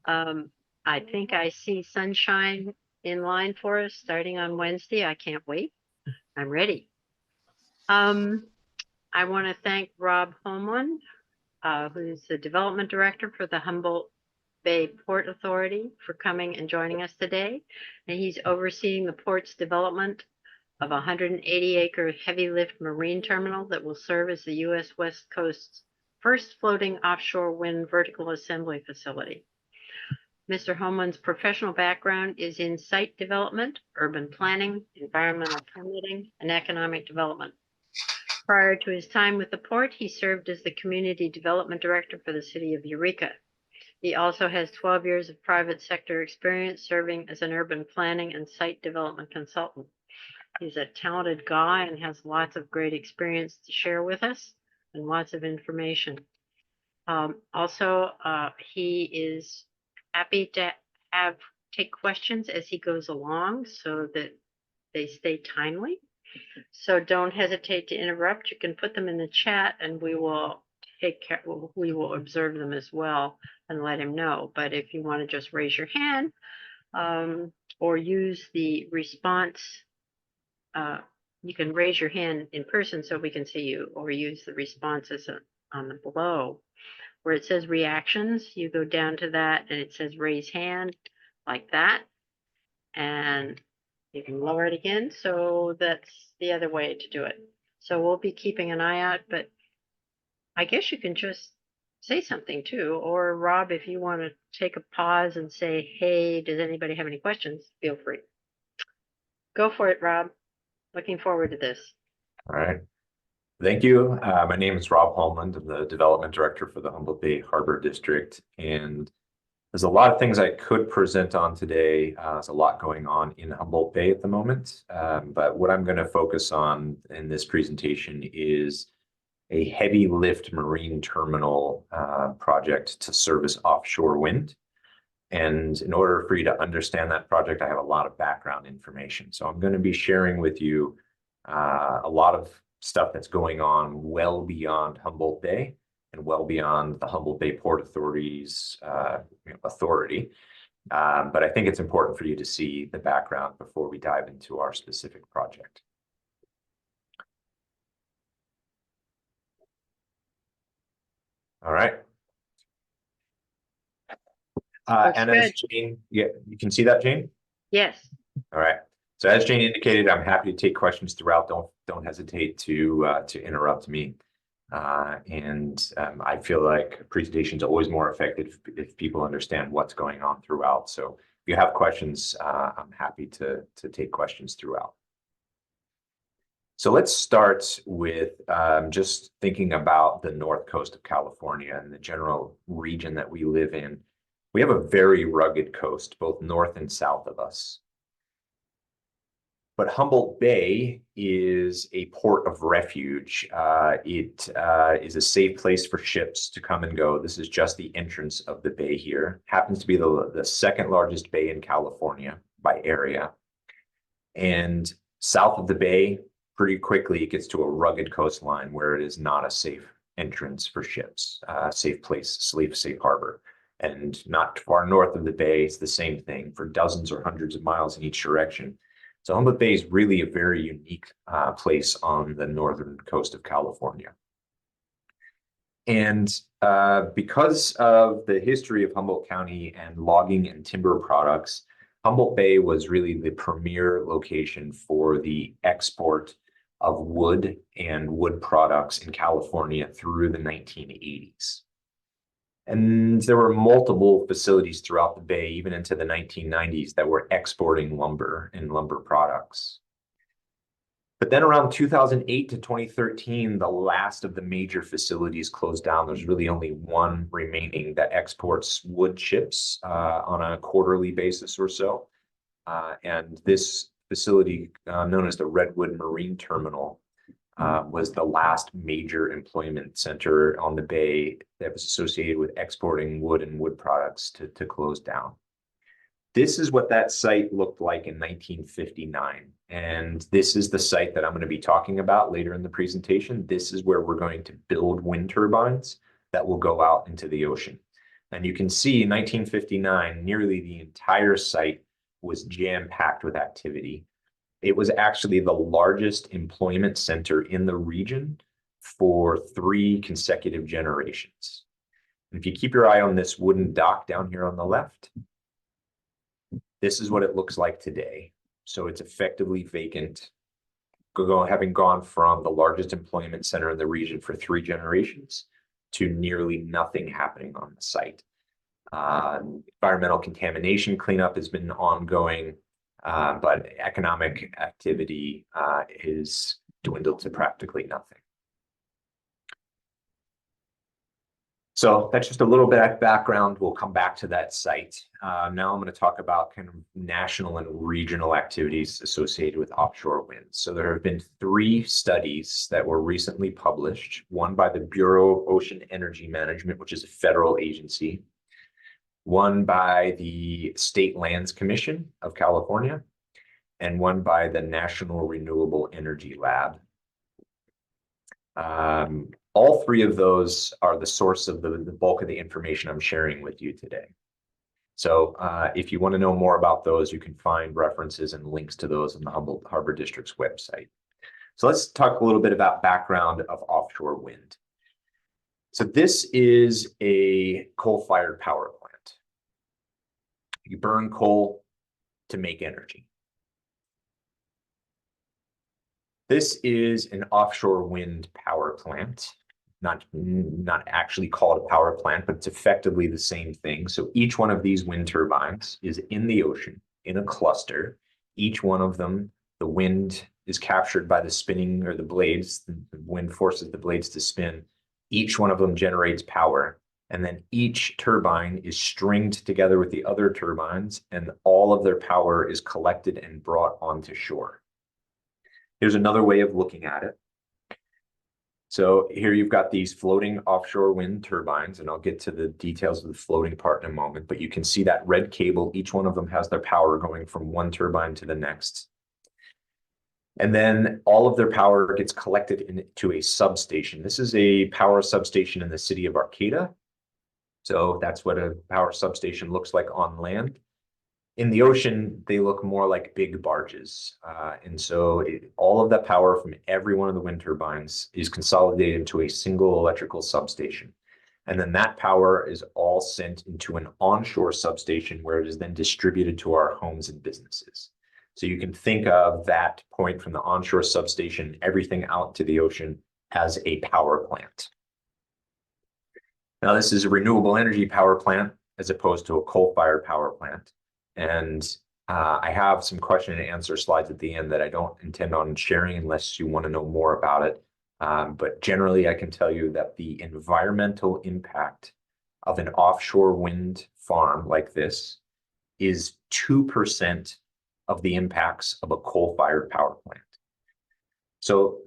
Um, I think I see sunshine in line for us starting on Wednesday. I can't wait. I'm ready. Um, I want to thank Rob Holmlund, who's the development director for the Humboldt Bay Port Authority, for coming and joining us today. And he's overseeing the port's development of a 180-acre heavy lift marine terminal that will serve as the U.S. West Coast's first floating offshore wind vertical assembly facility. Mr. Holmlund's professional background is in site development, urban planning, environmental permitting, and economic development. Prior to his time with the port, he served as the community development director for the City of Eureka. He also has 12 years of private sector experience serving as an urban planning and site development consultant. He's a talented guy and has lots of great experience to share with us and lots of information. He is happy to take questions as he goes along so that they stay timely. So don't hesitate to interrupt. You can put them in the chat and we will observe them as well and let him know. But if you want to just raise your hand or use the response, you can raise your hand in person so we can see you, or use the responses on the below. Where it says reactions, you go down to that and it says raise hand, like that. And you can lower it again. So that's the other way to do it. So we'll be keeping an eye out, but I guess you can just say something too. Or Rob, if you want to take a pause and say, hey, does anybody have any questions? Feel free. Go for it, Rob. Looking forward to this. All right. Thank you. My name is Rob Holmlund. I'm the development director for the Humboldt Bay Harbor District. And there's a lot of things I could present on today. There's a lot going on in Humboldt Bay at the moment. But what I'm going to focus on in this presentation is a heavy lift marine terminal project to service offshore wind. And in order for you to understand that project, I have a lot of background information. So I'm going to be sharing with you a lot of stuff that's going on well beyond Humboldt Bay and well beyond the Humboldt Bay Port Authority's authority. But I think it's important for you to see the background before we dive into our specific project. All right. And as Jane, yeah, you can see that, Jane? Yes. All right. So as Jane indicated, I'm happy to take questions throughout. Don't hesitate to interrupt me. I feel like presentations are always more effective if people understand what's going on throughout. So if you have questions, I'm happy to take questions throughout. So let's start with just thinking about the north coast of California and the general region that we live in. We have a very rugged coast, both north and south of us. But Humboldt Bay is a port of refuge. It is a safe place for ships to come and go. This is just the entrance of the bay here. Happens to be the second largest bay in California by area. And south of the bay, pretty quickly, it gets to a rugged coastline where it is not a safe entrance for ships, safe place, safe harbor. And not far north of the bay, it's the same thing for dozens or hundreds of miles in each direction. So Humboldt Bay is really a very unique place on the northern coast of California. And because of the history of Humboldt County and logging and timber products, Humboldt Bay was really the premier location for the export of wood and wood products in California through the 1980s. And there were multiple facilities throughout the bay, even into the 1990s, that were exporting lumber and lumber products. But then around 2008 to 2013, the last of the major facilities closed down. There's really only one remaining that exports wood chips on a quarterly basis or so. And this facility, known as the Redwood Marine Terminal, was the last major employment center on the bay that was associated with exporting wood and wood products to close down. This is what that site looked like in 1959. And this is the site that I'm going to be talking about later in the presentation. This is where we're going to build wind turbines that will go out into the ocean. And you can see in 1959, nearly the entire site was jam-packed with activity. It was actually the largest employment center in the region for 3 consecutive generations. If you keep your eye on this wooden dock down here on the left, this is what it looks like today. So it's effectively vacant, having gone from the largest employment center in the region for 3 generations to nearly nothing happening on the site. Environmental contamination cleanup has been ongoing, but economic activity is dwindled to practically nothing. So that's just a little bit of background. We'll come back to that site. Now I'm going to talk about kind of national and regional activities associated with offshore wind. So there have been 3 studies that were recently published, one by the Bureau of Ocean Energy Management, which is a federal agency, one by the State Lands Commission of California, and one by the National Renewable Energy Lab. All 3 of those are the source of the bulk of the information I'm sharing with you today. So if you want to know more about those, you can find references and links to those on the Humboldt Harbor District's website. So let's talk a little bit about background of offshore wind. So this is a coal-fired power plant. You burn coal to make energy. This is an offshore wind power plant, not actually called a power plant, but it's effectively the same thing. So each one of these wind turbines is in the ocean in a cluster. Each one of them, the wind is captured by the spinning or the blades. The wind forces the blades to spin. Each one of them generates power. And then each turbine is stringed together with the other turbines, and all of their power is collected and brought onto shore. Here's another way of looking at it. So here you've got these floating offshore wind turbines, and I'll get to the details of the floating part in a moment, but you can see that red cable. Each one of them has their power going from one turbine to the next. And then all of their power gets collected into a substation. This is a power substation in the city of Arcata. So that's what a power substation looks like on land. In the ocean, they look more like big barges. And so all of that power from every one of the wind turbines is consolidated into a single electrical substation. And then that power is all sent into an onshore substation where it is then distributed to our homes and businesses. So you can think of that point from the onshore substation, everything out to the ocean, as a power plant. Now, this is a renewable energy power plant as opposed to a coal-fired power plant. And I have some question and answer slides at the end that I don't intend on sharing unless you want to know more about it. But generally, I can tell you that the environmental impact of an offshore wind farm like this is 2% of the impacts of a coal-fired power plant. So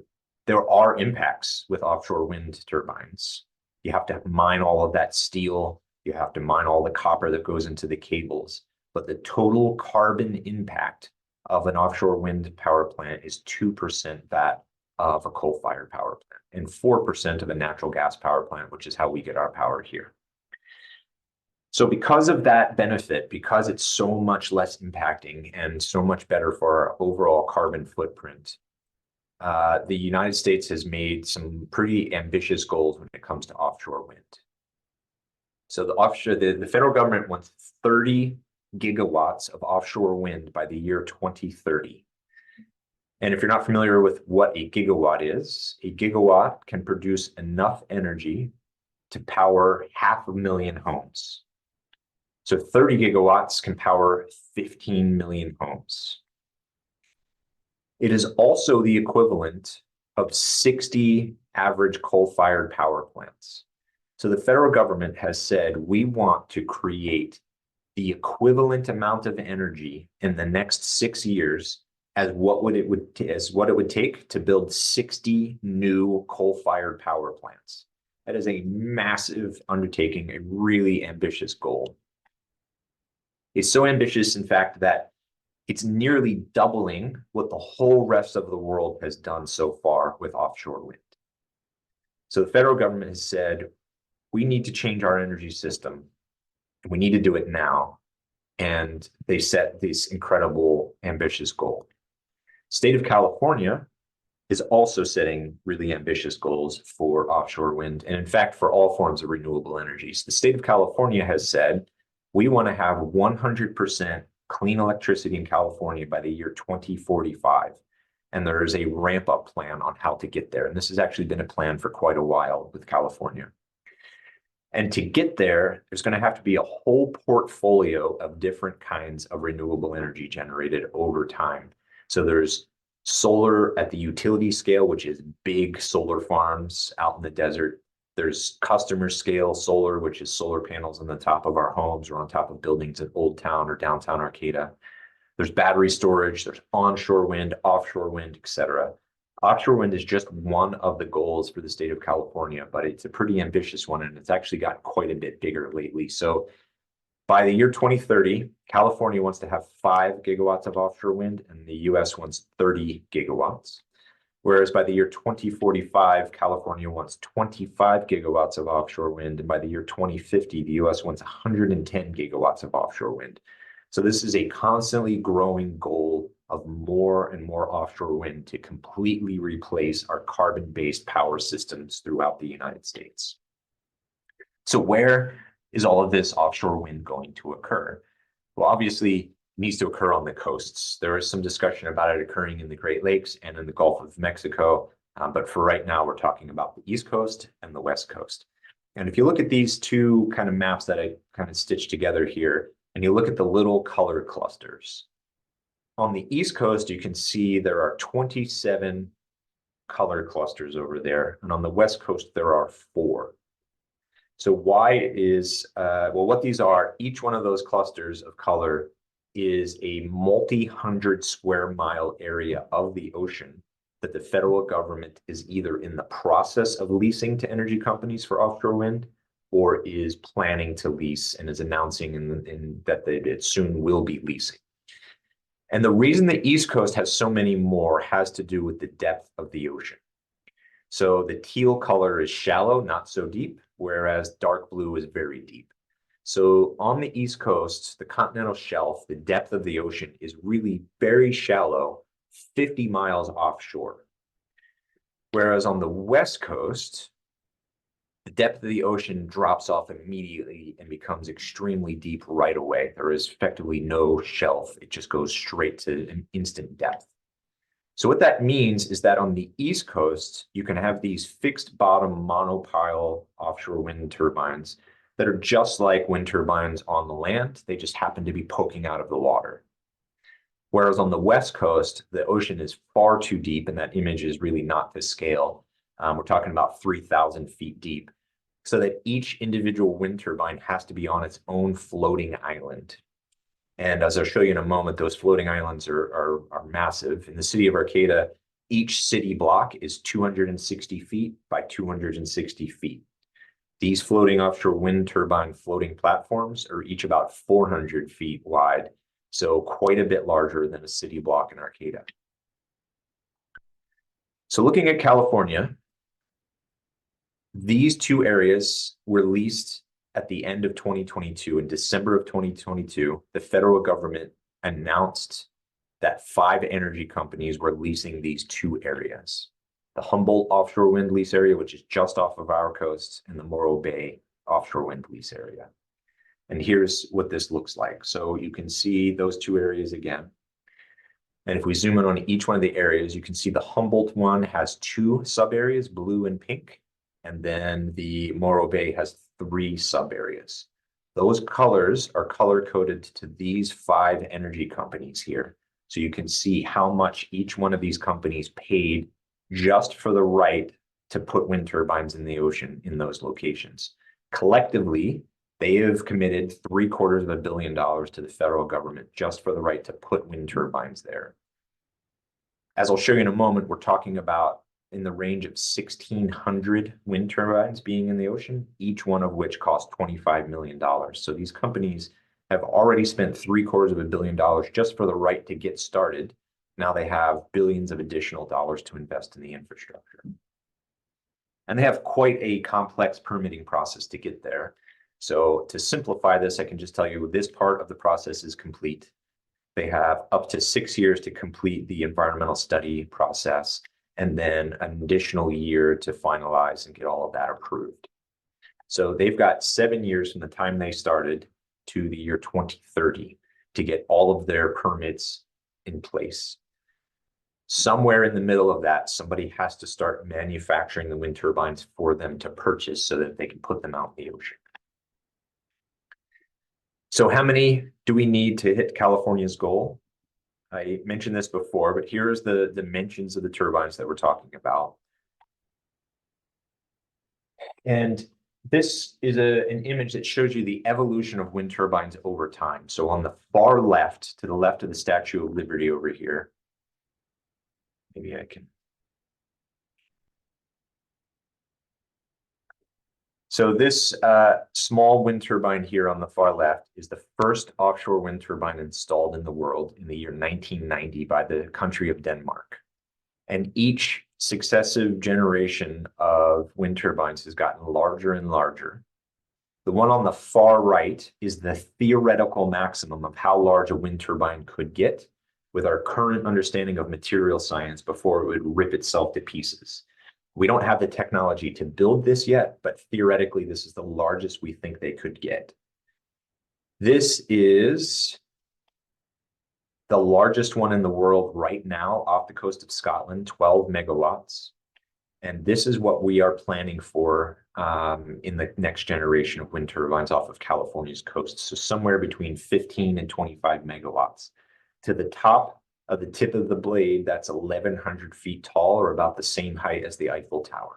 there are impacts with offshore wind turbines. You have to mine all of that steel. You have to mine all the copper that goes into the cables. But the total carbon impact of an offshore wind power plant is 2% that of a coal-fired power plant and 4% of a natural gas power plant, which is how we get our power here. So because of that benefit, because it's so much less impacting and so much better for our overall carbon footprint, the United States has made some pretty ambitious goals when it comes to offshore wind. So the federal government wants 30 gigawatts of offshore wind by the year 2030. And if you're not familiar with what a gigawatt can produce enough energy to power 500,000 homes. So 30 gigawatts can power 15 million homes. It is also the equivalent of 60 average coal-fired power plants. So the federal government has said, we want to create the equivalent amount of energy in the next 6 years as what it would take to build 60 new coal-fired power plants. That is a massive undertaking, a really ambitious goal. It's so ambitious, in fact, that it's nearly doubling what the whole rest of the world has done so far with offshore wind. So the federal government has said, we need to change our energy system We need to do it now. And they set this incredible, ambitious goal. State of California is also setting really ambitious goals for offshore wind, and in fact, for all forms of renewable energies. The state of California has said, we want to have 100% clean electricity in California by the year 2045. And there is a ramp up plan on how to get there. And this has actually been a plan for quite a while with California. And to get there, there's going to have to be a whole portfolio of different kinds of renewable energy generated over time. So there's solar at the utility scale, which is big solar farms out in the desert. There's customer scale solar, which is solar panels on the top of our homes or on top of buildings in Old Town or downtown Arcata. There's battery storage, there's onshore wind, offshore wind, etc. Offshore wind is just one of the goals for the state of California, but it's a pretty ambitious one, and it's actually gotten quite a bit bigger lately. So by the year 2030, California wants to have 5 gigawatts of offshore wind, and the US wants 30 gigawatts. Whereas by the year 2045, California wants 25 gigawatts of offshore wind, and by the year 2050, the US wants 110 gigawatts of offshore wind. So this is a constantly growing goal of more and more offshore wind to completely replace our carbon-based power systems throughout the United States. So where is all of this offshore wind going to occur? Well, obviously, it needs to occur on the coasts. There is some discussion about it occurring in the Great Lakes and in the Gulf of Mexico. But for right now, we're talking about the East Coast and the West Coast. And if you look at these two kind of maps that I kind of stitched together here, and you look at the little color clusters. On the East Coast, you can see there are 27 color clusters over there. And on the West Coast, there are 4. So why is, well, what these are, each one of those clusters of color is a multi-hundred square mile area of the ocean that the federal government is either in the process of leasing to energy companies for offshore wind, or is planning to lease and is announcing that it soon will be leasing. And the reason the East Coast has so many more has to do with the depth of the ocean. So the teal color is shallow, not so deep, whereas dark blue is very deep. So on the East Coast, the continental shelf, the depth of the ocean is really very shallow, 50 miles offshore. Whereas on the West Coast, the depth of the ocean drops off immediately and becomes extremely deep right away. There is effectively no shelf. It just goes straight to an instant depth. So what that means is that on the East Coast, you can have these fixed bottom monopile offshore wind turbines that are just like wind turbines on the land. They just happen to be poking out of the water. Whereas on the West Coast, the ocean is far too deep, and that image is really not to scale. We're talking about 3,000 feet deep, so that each individual wind turbine has to be on its own floating island. And as I'll show you in a moment, those floating islands are massive. In the city of Arcata, each city block is 260 feet by 260 feet. These floating offshore wind turbine floating platforms are each about 400 feet wide, so quite a bit larger than a city block in Arcata. So looking at California, these two areas were leased at the end of 2022. In December of 2022, the federal government announced that 5 energy companies were leasing these 2 areas. The Humboldt offshore wind lease area, which is just off of our coast, and the Morro Bay offshore wind lease area. And here's what this looks like. So you can see those 2 areas again. And if we zoom in on each one of the areas, you can see the Humboldt one has 2 sub areas, blue and pink. And then the Morro Bay has 3 sub areas. Those colors are color coded to these 5 energy companies here. So you can see how much each one of these companies paid just for the right to put wind turbines in the ocean in those locations. Collectively, they have committed $750 million to the federal government just for the right to put wind turbines there. As I'll show you in a moment, we're talking about in the range of 1,600 wind turbines being in the ocean, each one of which cost $25 million. So these companies have already spent $750 million just for the right to get started. Now they have billions of additional dollars to invest in the infrastructure. And they have quite a complex permitting process to get there. So to simplify this, I can just tell you this part of the process is complete. They have up to 6 years to complete the environmental study process, and then an additional year to finalize and get all of that approved. So they've got 7 years from the time they started to the year 2030 to get all of their permits in place. Somewhere in the middle of that, somebody has to start manufacturing the wind turbines for them to purchase so that they can put them out in the ocean. So how many do we need to hit California's goal? I mentioned this before, but here's the dimensions of the turbines that we're talking about. And this is an image that shows you the evolution of wind turbines over time. So on the far left, to the left of the Statue of Liberty over here, maybe I can. So this small wind turbine here on the far left is the first offshore wind turbine installed in the world in the year 1990 by the country of Denmark. And each successive generation of wind turbines has gotten larger and larger. The one on the far right is the theoretical maximum of how large a wind turbine could get with our current understanding of material science before it would rip itself to pieces. We don't have the technology to build this yet, but theoretically, this is the largest we think they could get. This is the largest one in the world right now off the coast of Scotland, 12 megawatts. And this is what we are planning for in the next generation of wind turbines off of California's coast. So somewhere between 15 and 25 megawatts. To the top of the tip of the blade, that's 1,100 feet tall, or about the same height as the Eiffel Tower.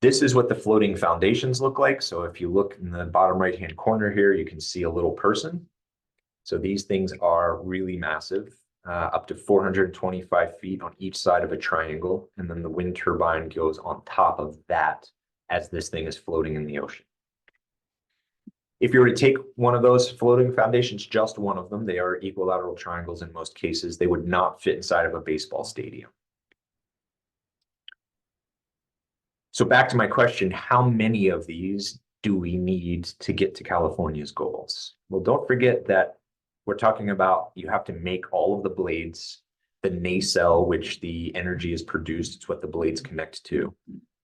This is what the floating foundations look like. So if you look in the bottom right-hand corner here, you can see a little person. So these things are really massive, up to 425 feet on each side of a triangle. And then the wind turbine goes on top of that as this thing is floating in the ocean. If you were to take one of those floating foundations, just one of them, they are equilateral triangles in most cases, they would not fit inside of a baseball stadium. So back to my question, how many of these do we need to get to California's goals? Well, don't forget that we're talking about you have to make all of the blades, the nacelle, which the energy is produced, it's what the blades connect to,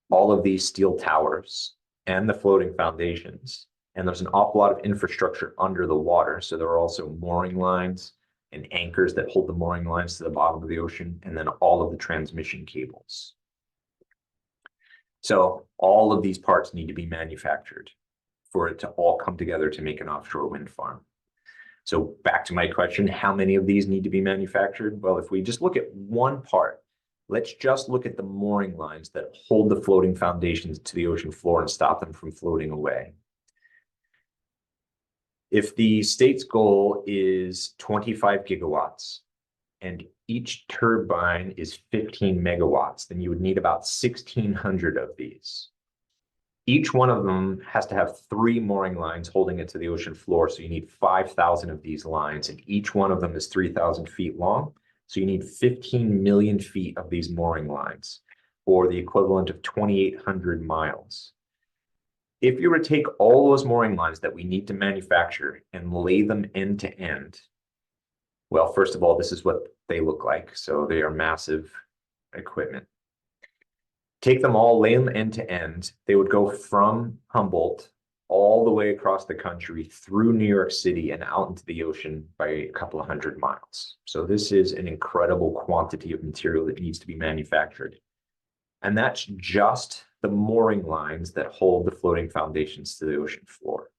all of these steel towers and the floating foundations. And there's an awful lot of infrastructure under the water. So there are also mooring lines and anchors that hold the mooring lines to the bottom of the ocean, and then all of the transmission cables. So all of these parts need to be manufactured for it to all come together to make an offshore wind farm. So back to my question, how many of these need to be manufactured? Well, if we just look at one part, let's just look at the mooring lines that hold the floating foundations to the ocean floor and stop them from floating away. If the state's goal is 25 gigawatts and each turbine is 15 megawatts, then you would need about 1,600 of these. Each one of them has to have 3 mooring lines holding it to the ocean floor. So you need 5,000 of these lines, and each one of them is 3,000 feet long. So you need 15 million feet of these mooring lines, or the equivalent of 2,800 miles. If you were to take all those mooring lines that we need to manufacture and lay them end to end, well, first of all, this is what they look like. So they are massive equipment. Take them all, lay them end to end. They would go from Humboldt all the way across the country through New York City and out into the ocean by a couple of 100 miles. So this is an incredible quantity of material that needs to be manufactured. And that's just the mooring lines that hold the floating foundations to the ocean floor.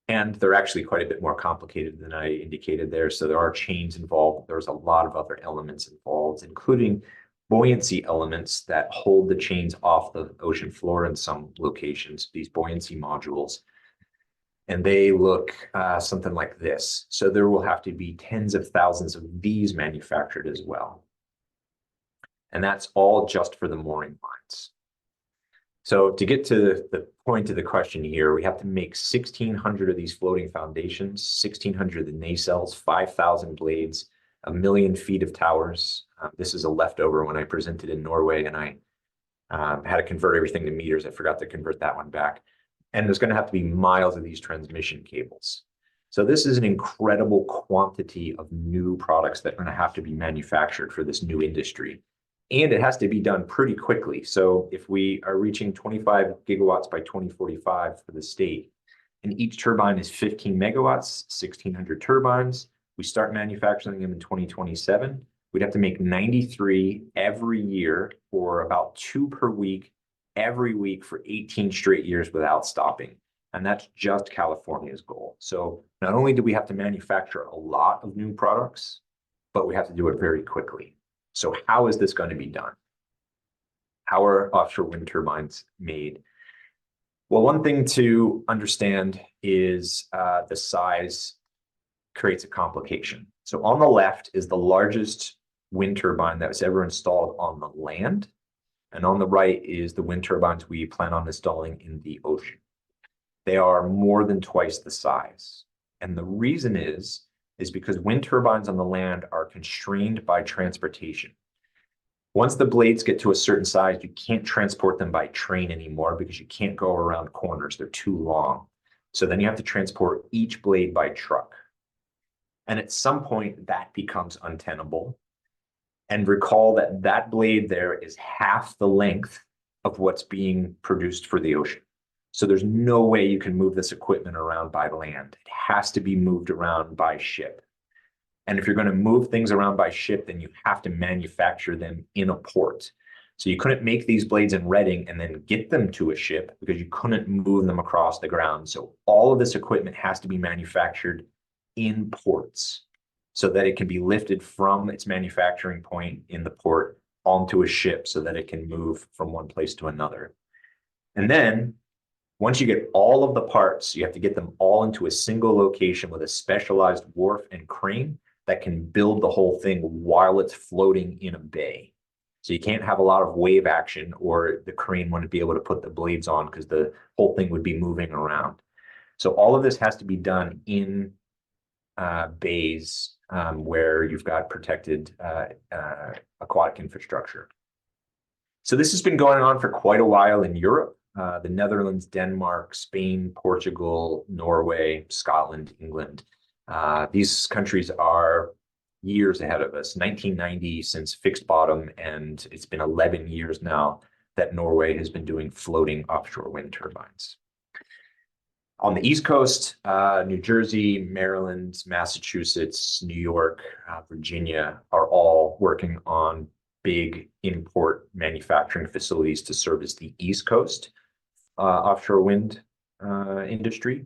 And they're actually quite a bit more complicated than I indicated there. So there are chains involved. There's a lot of other elements involved, including buoyancy elements that hold the chains off the ocean floor in some locations, these buoyancy modules. And they look something like this. So there will have to be tens of thousands of these manufactured as well. And that's all just for the mooring lines. So to get to the point of the question here, we have to make 1,600 of these floating foundations, 1,600 of the nacelles, 5,000 blades, 1 million feet of towers. This is a leftover when I presented in Norway, and I Had to convert everything to meters. I forgot to convert that one back. And there's going to have to be miles of these transmission cables. So this is an incredible quantity of new products that are going to have to be manufactured for this new industry. And it has to be done pretty quickly. So if we are reaching 25 gigawatts by 2045 for the state, and each turbine is 15 megawatts, 1,600 turbines, we start manufacturing them in 2027. We'd have to make 93 every year, or about 2 per week, every week for 18 straight years without stopping. And that's just California's goal. So not only do we have to manufacture a lot of new products, but we have to do it very quickly. So how is this going to be done? How are offshore wind turbines made? Well, one thing to understand is the size creates a complication. So on the left is the largest wind turbine that was ever installed on the land. And on the right is the wind turbines we plan on installing in the ocean. They are more than twice the size. And the reason is because wind turbines on the land are constrained by transportation. Once the blades get to a certain size, you can't transport them by train anymore because you can't go around corners. They're too long. So then you have to transport each blade by truck. And at some point, that becomes untenable. And recall that that blade there is half the length of what's being produced for the ocean. So there's no way you can move this equipment around by land. It has to be moved around by ship. And if you're going to move things around by ship, then you have to manufacture them in a port. So you couldn't make these blades in Reading and then get them to a ship because you couldn't move them across the ground. So all of this equipment has to be manufactured in ports so that it can be lifted from its manufacturing point in the port onto a ship so that it can move from one place to another. And then once you get all of the parts, you have to get them all into a single location with a specialized wharf and crane that can build the whole thing while it's floating in a bay. So you can't have a lot of wave action, or the crane wouldn't be able to put the blades on because the whole thing would be moving around. So all of this has to be done in bays where you've got protected aquatic infrastructure. So this has been going on for quite a while in Europe. The Netherlands, Denmark, Spain, Portugal, Norway, Scotland, England. These countries are years ahead of us. 1990 since fixed bottom, and it's been 11 years now that Norway has been doing floating offshore wind turbines. On the East Coast, New Jersey, Maryland, Massachusetts, New York, Virginia are all working on big import manufacturing facilities to service the East Coast offshore wind industry.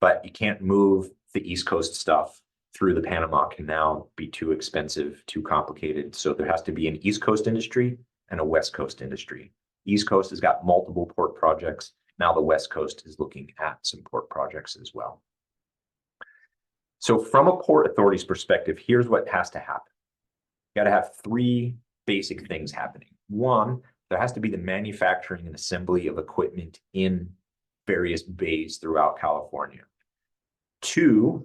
But you can't move the East Coast stuff through the Panama Canal, be too expensive, too complicated. So there has to be an East Coast industry and a West Coast industry. East Coast has got multiple port projects. Now the West Coast is looking at some port projects as well. So from a port authority's perspective, here's what has to happen. You got to have 3 basic things happening. One, there has to be the manufacturing and assembly of equipment in various bays throughout California. 2,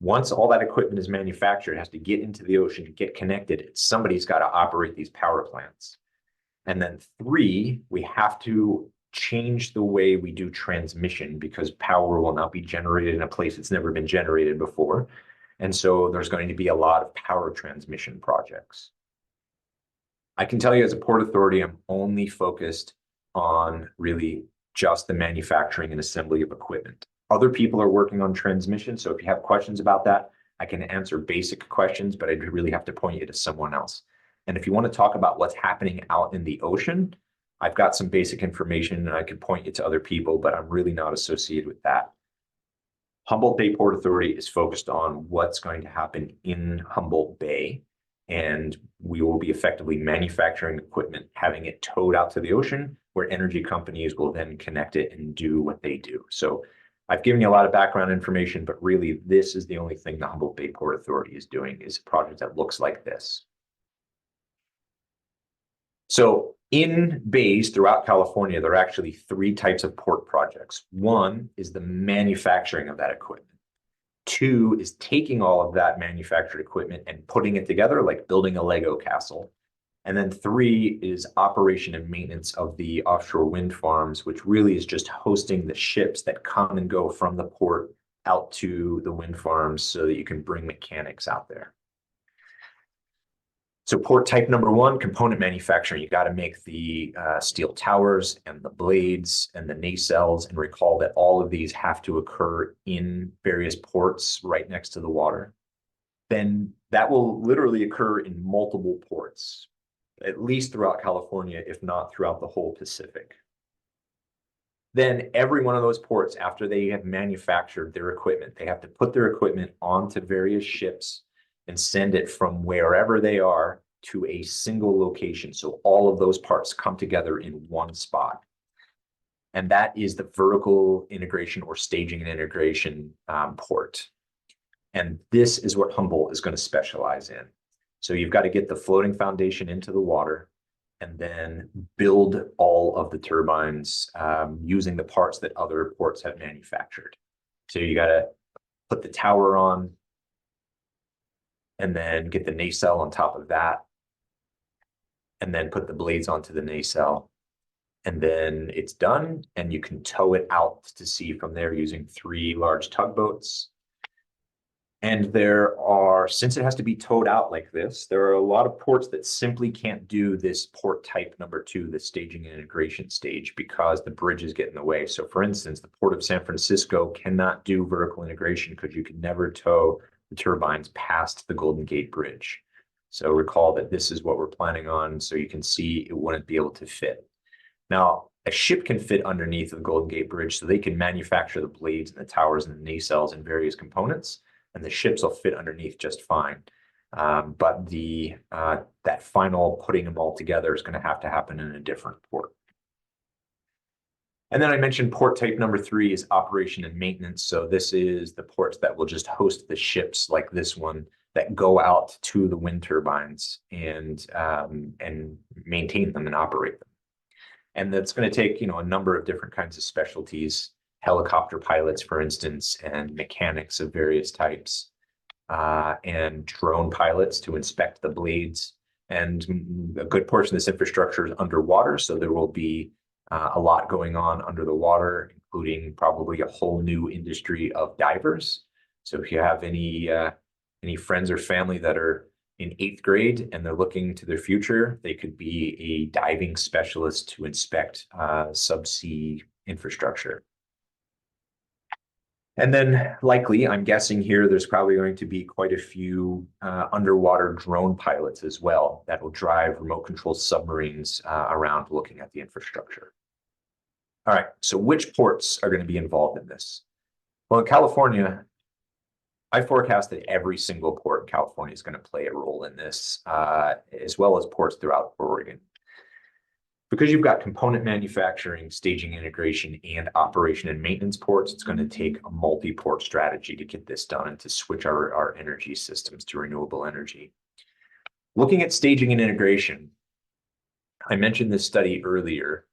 once all that equipment is manufactured, it has to get into the ocean, get connected. Somebody's got to operate these power plants. And then 3, we have to change the way we do transmission because power will not be generated in a place that's never been generated before. And so there's going to be a lot of power transmission projects. I can tell you as a port authority, I'm only focused on really just the manufacturing and assembly of equipment. Other people are working on transmission. So if you have questions about that, I can answer basic questions, but I'd really have to point you to someone else. And if you want to talk about what's happening out in the ocean, I've got some basic information and I could point you to other people, but I'm really not associated with that. Humboldt Bay Port Authority is focused on what's going to happen in Humboldt Bay, and we will be effectively manufacturing equipment, having it towed out to the ocean, where energy companies will then connect it and do what they do. So I've given you a lot of background information, but really this is the only thing the Humboldt Bay Port Authority is doing, is a project that looks like this. So in bays throughout California, there are actually 3 types of port projects. 1 is the manufacturing of that equipment. 2 is taking all of that manufactured equipment and putting it together, like building a Lego castle. And then 3 is operation and maintenance of the offshore wind farms, which really is just hosting the ships that come and go from the port out to the wind farms so that you can bring mechanics out there. So port type number 1, component manufacturing. You got to make the steel towers and the blades and the nacelles, and recall that all of these have to occur in various ports right next to the water. Then that will literally occur in multiple ports, at least throughout California, if not throughout the whole Pacific. Then every one of those ports, after they have manufactured their equipment, they have to put their equipment onto various ships and send it from wherever they are to a single location. So all of those parts come together in one spot. And that is the vertical integration or staging and integration port. And this is what Humboldt is going to specialize in. So you've got to get the floating foundation into the water and then build all of the turbines using the parts that other ports have manufactured. So you got to put the tower on and then get the nacelle on top of that, and then put the blades onto the nacelle. And then it's done, and you can tow it out to sea from there using 3 large tugboats. And there are, since it has to be towed out like this, there are a lot of ports that simply can't do this port type number 2, the staging and integration stage, because the bridges get in the way. So for instance, the Port of San Francisco cannot do vertical integration because you can never tow the turbines past the Golden Gate Bridge. So recall that this is what we're planning on, so you can see it wouldn't be able to fit. Now, a ship can fit underneath the Golden Gate Bridge, so they can manufacture the blades and the towers and the nacelles and various components, and the ships will fit underneath just fine. But that final putting them all together is going to happen in a different port. And then I mentioned port type number 3 is operation and maintenance. So this is the ports that will just host the ships like this one that go out to the wind turbines and maintain them and operate them. And that's going to take, a number of different kinds of specialties, helicopter pilots, for instance, and mechanics of various types, and drone pilots to inspect the blades. And a good portion of this infrastructure is underwater, so there will be a lot going on under the water, including probably a whole new industry of divers. So if you have any friends or family that are in 8th grade and they're looking to their future, they could be a diving specialist to inspect subsea infrastructure. And then likely, I'm guessing here, there's probably going to be quite a few underwater drone pilots as well that will drive remote control submarines around looking at the infrastructure. All right, so which ports are going to be involved in this? Well, in California, I forecast that every single port in California is going to play a role in this, as well as ports throughout Oregon. Because you've got component manufacturing, staging integration, and operation and maintenance ports, it's going to take a multi-port strategy to get this done and to switch our energy systems to renewable energy. Looking at staging and integration, I mentioned this study earlier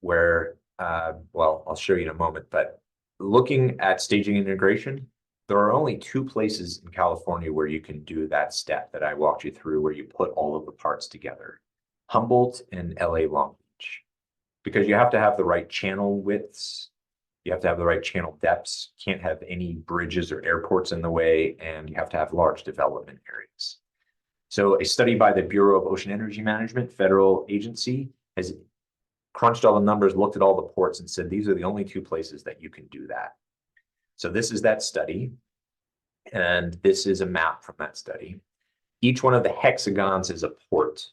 where, well, I'll show you in a moment, but looking at staging and integration, there are only 2 places in California where you can do that step that I walked you through, where you put all of the parts together. Humboldt and LA Long Beach, because you have to have the right channel widths, you have to have the right channel depths, can't have any bridges or airports in the way, and you have to have large development areas. So a study by the Bureau of Ocean Energy Management, federal agency, has crunched all the numbers, looked at all the ports, and said these are the only 2 places that you can do that. So this is that study, and this is a map from that study. Each one of the hexagons is a port.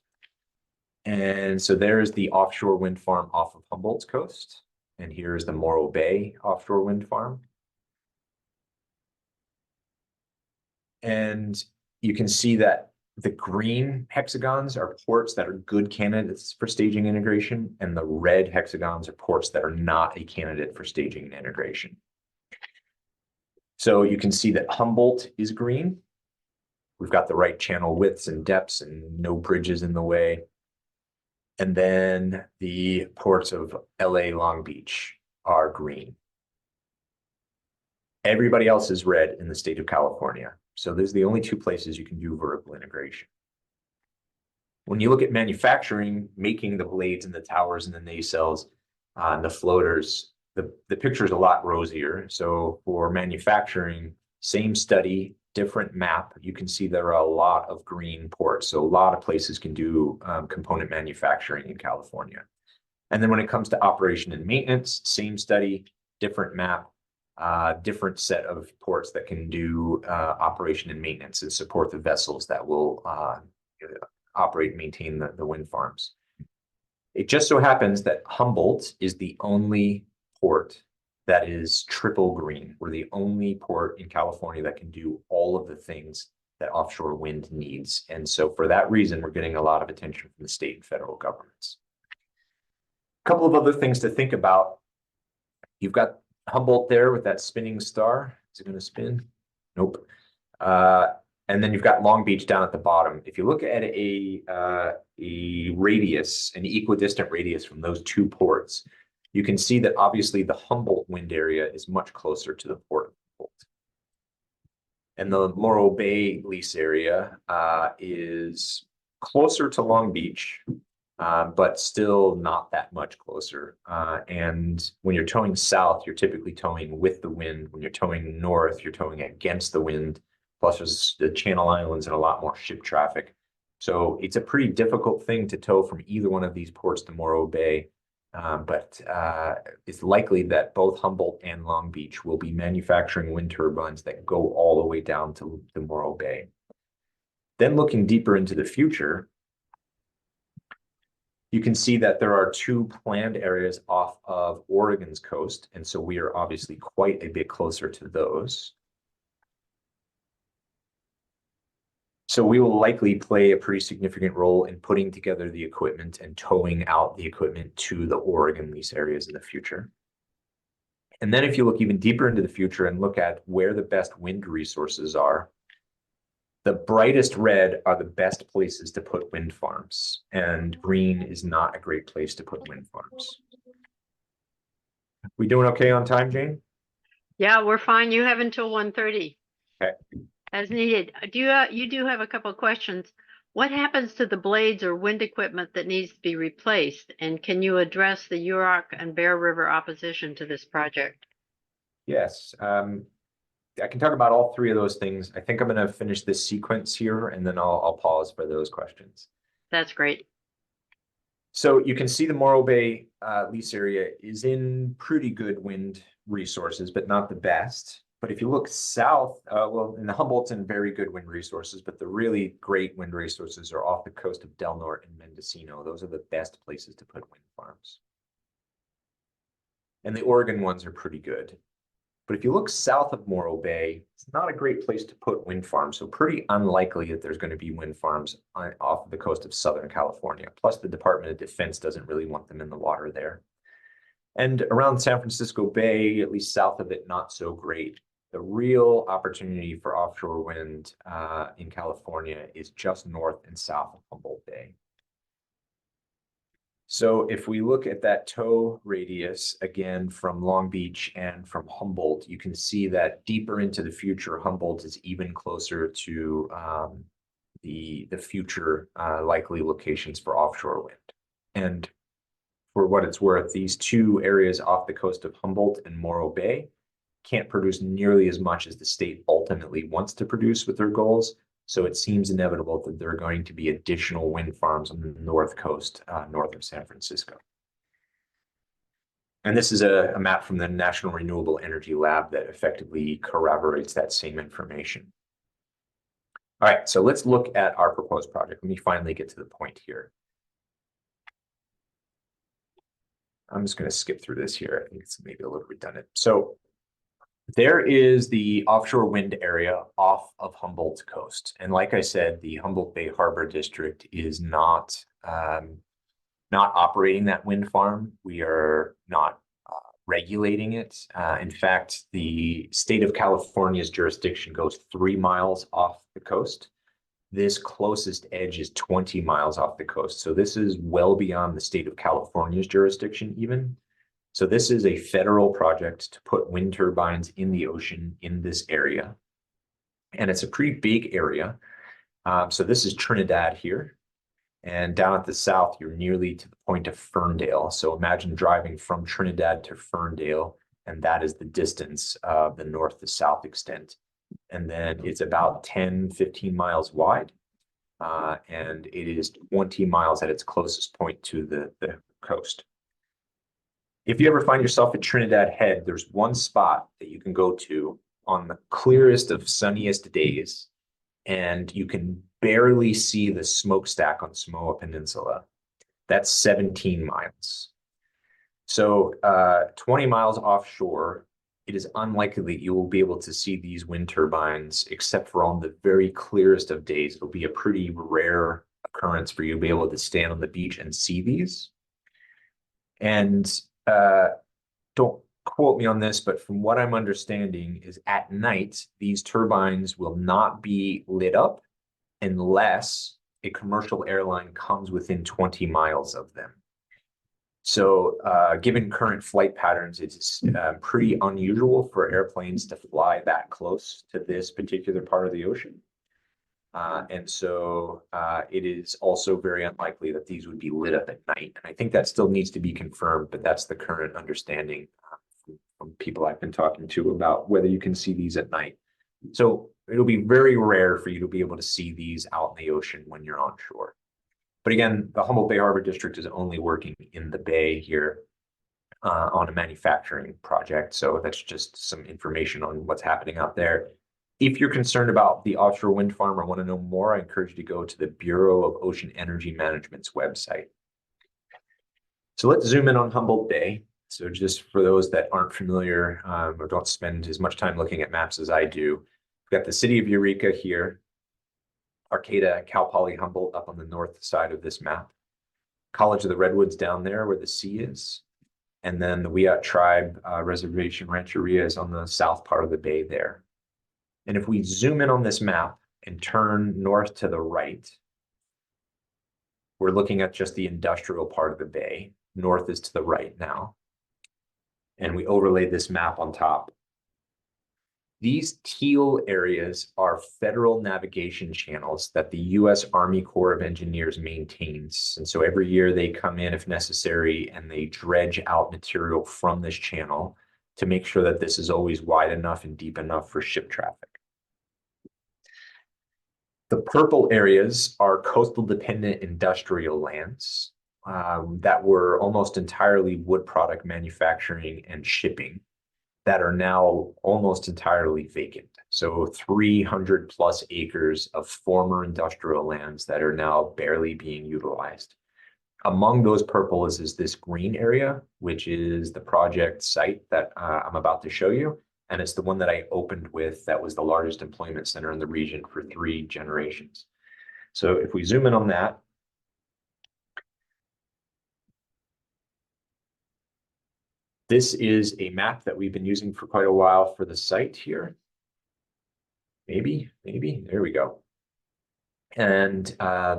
And so there's the offshore wind farm off of Humboldt's coast. And here's the Morro Bay offshore wind farm. And you can see that the green hexagons are ports that are good candidates for staging integration, and the red hexagons are ports that are not a candidate for staging and integration. So you can see that Humboldt is green. We've got the right channel widths and depths and no bridges in the way. And then the ports of LA Long Beach are green. Everybody else is red in the state of California. So there's the only 2 places you can do vertical integration. When you look at manufacturing, making the blades and the towers and the nacelles and the floaters, the picture is a lot rosier. So for manufacturing, same study, different map, you can see there are a lot of green ports. So a lot of places can do component manufacturing in California. And then when it comes to operation and maintenance, same study, different map, different set of ports that can do operation and maintenance and support the vessels that will operate and maintain the wind farms. It just so happens that Humboldt is the only port that is triple green. We're the only port in California that can do all of the things that offshore wind needs. And so for that reason, we're getting a lot of attention from the state and federal governments. A couple of other things to think about. You've got Humboldt there with that spinning star. Is it going to spin? Nope. And then you've got Long Beach down at the bottom. If you look at a radius, an equidistant radius from those two ports, you can see that obviously the Humboldt wind area is much closer to the port of Humboldt. And the Morro Bay lease area is closer to Long Beach, but still not that much closer. And when you're towing south, you're typically towing with the wind. When you're towing north, you're towing against the wind. Plus, there's the Channel Islands and a lot more ship traffic. So it's a pretty difficult thing to tow from either one of these ports to Morro Bay. But it's likely that both Humboldt and Long Beach will be manufacturing wind turbines that go all the way down to Morro Bay. Then looking deeper into the future, you can see that there are two planned areas off of Oregon's coast. And so we are obviously quite a bit closer to those. So we will likely play a pretty significant role in putting together the equipment and towing out the equipment to the Oregon lease areas in the future. And then if you look even deeper into the future and look at where the best wind resources are, the brightest red are the best places to put wind farms, and green is not a great place to put wind farms. We doing okay on time, Jane? Yeah, we're fine. You have until 1:30. Okay. As needed. You do have a couple of questions. What happens to the blades or wind equipment that needs to be replaced? And can you address the Yurok and Bear River opposition to this project? Yes. I can talk about all three of those things. I think I'm going to finish this sequence here, and then I'll pause for those questions. That's great. So you can see the Morro Bay lease area is in pretty good wind resources, but not the best. But if you look south, well, in the Humboldt's in very good wind resources, but the really great wind resources are off the coast of Del Norte and Mendocino. Those are the best places to put wind farms. And the Oregon ones are pretty good. But if you look south of Morro Bay, it's not a great place to put wind farms. So pretty unlikely that there's going to be wind farms off of the coast of Southern California. Plus, the Department of Defense doesn't really want them in the water there. And around San Francisco Bay, at least south of it, not so great. The real opportunity for offshore wind in California is just north and south of Humboldt Bay. So if we look at that tow radius, again, from Long Beach and from Humboldt, you can see that deeper into the future, Humboldt is even closer to the future likely locations for offshore wind. And for what it's worth, these two areas off the coast of Humboldt and Morro Bay can't produce nearly as much as the state ultimately wants to produce with their goals. So it seems inevitable that there are going to be additional wind farms on the north coast, north of San Francisco. And this is a map from the National Renewable Energy Lab that effectively corroborates that same information. All right, so let's look at our proposed project. Let me finally get to the point here. I'm just going to skip through this here. I think it's maybe a little redundant. So there is the offshore wind area off of Humboldt's coast. And like I said, the Humboldt Bay Harbor District is not operating that wind farm. We are not regulating it. In fact, the state of California's jurisdiction goes 3 miles off the coast. This closest edge is 20 miles off the coast. So this is well beyond the state of California's jurisdiction even. So this is a federal project to put wind turbines in the ocean in this area. And it's a pretty big area. So this is Trinidad here. And down at the south, you're nearly to the point of Ferndale. So imagine driving from Trinidad to Ferndale, and that is the distance of the north to south extent. And then it's about 10, 15 miles wide. And it is 20 miles at its closest point to the coast. If you ever find yourself at Trinidad Head, there's one spot that you can go to on the clearest of sunniest days, and you can barely see the smokestack on Samoa Peninsula. That's 17 miles. So 20 miles offshore, it is unlikely that you will be able to see these wind turbines, except for on the very clearest of days. It'll be a pretty rare occurrence for you to be able to stand on the beach and see these. And don't quote me on this, but from what I'm understanding is at night, these turbines will not be lit up unless a commercial airline comes within 20 miles of them. So given current flight patterns, it's pretty unusual for airplanes to fly that close to this particular part of the ocean. And so it is also very unlikely that these would be lit up at night. And I think that still needs to be confirmed, but that's the current understanding from people I've been talking to about whether you can see these at night. So it'll be very rare for you to be able to see these out in the ocean when you're on shore. But again, the Humboldt Bay Harbor District is only working in the bay here on a manufacturing project. So that's just some information on what's happening out there. If you're concerned about the offshore wind farm or want to know more, I encourage you to go to the Bureau of Ocean Energy Management's website. So let's zoom in on Humboldt Bay. So just for those that aren't familiar or don't spend as much time looking at maps as I do, we've got the City of Eureka here, Arcata, Cal Poly Humboldt up on the north side of this map, College of the Redwoods down there where the sea is, and then the Wiyot Tribe Reservation Rancheria is on the south part of the bay there. And if we zoom in on this map and turn north to the right, we're looking at just the industrial part of the bay. North is to the right now. And we overlay this map on top. These teal areas are federal navigation channels that the U.S. Army Corps of Engineers maintains. And so every year they come in if necessary and they dredge out material from this channel to make sure that this is always wide enough and deep enough for ship traffic. The purple areas are coastal dependent industrial lands that were almost entirely wood product manufacturing and shipping that are now almost entirely vacant. So 300 plus acres of former industrial lands that are now barely being utilized. Among those purple is this green area, which is the project site that I'm about to show you. And it's the one that I opened with that was the largest employment center in the region for 3 generations. So if we zoom in on that, this is a map that we've been using for quite a while for the site here. Maybe, there we go. And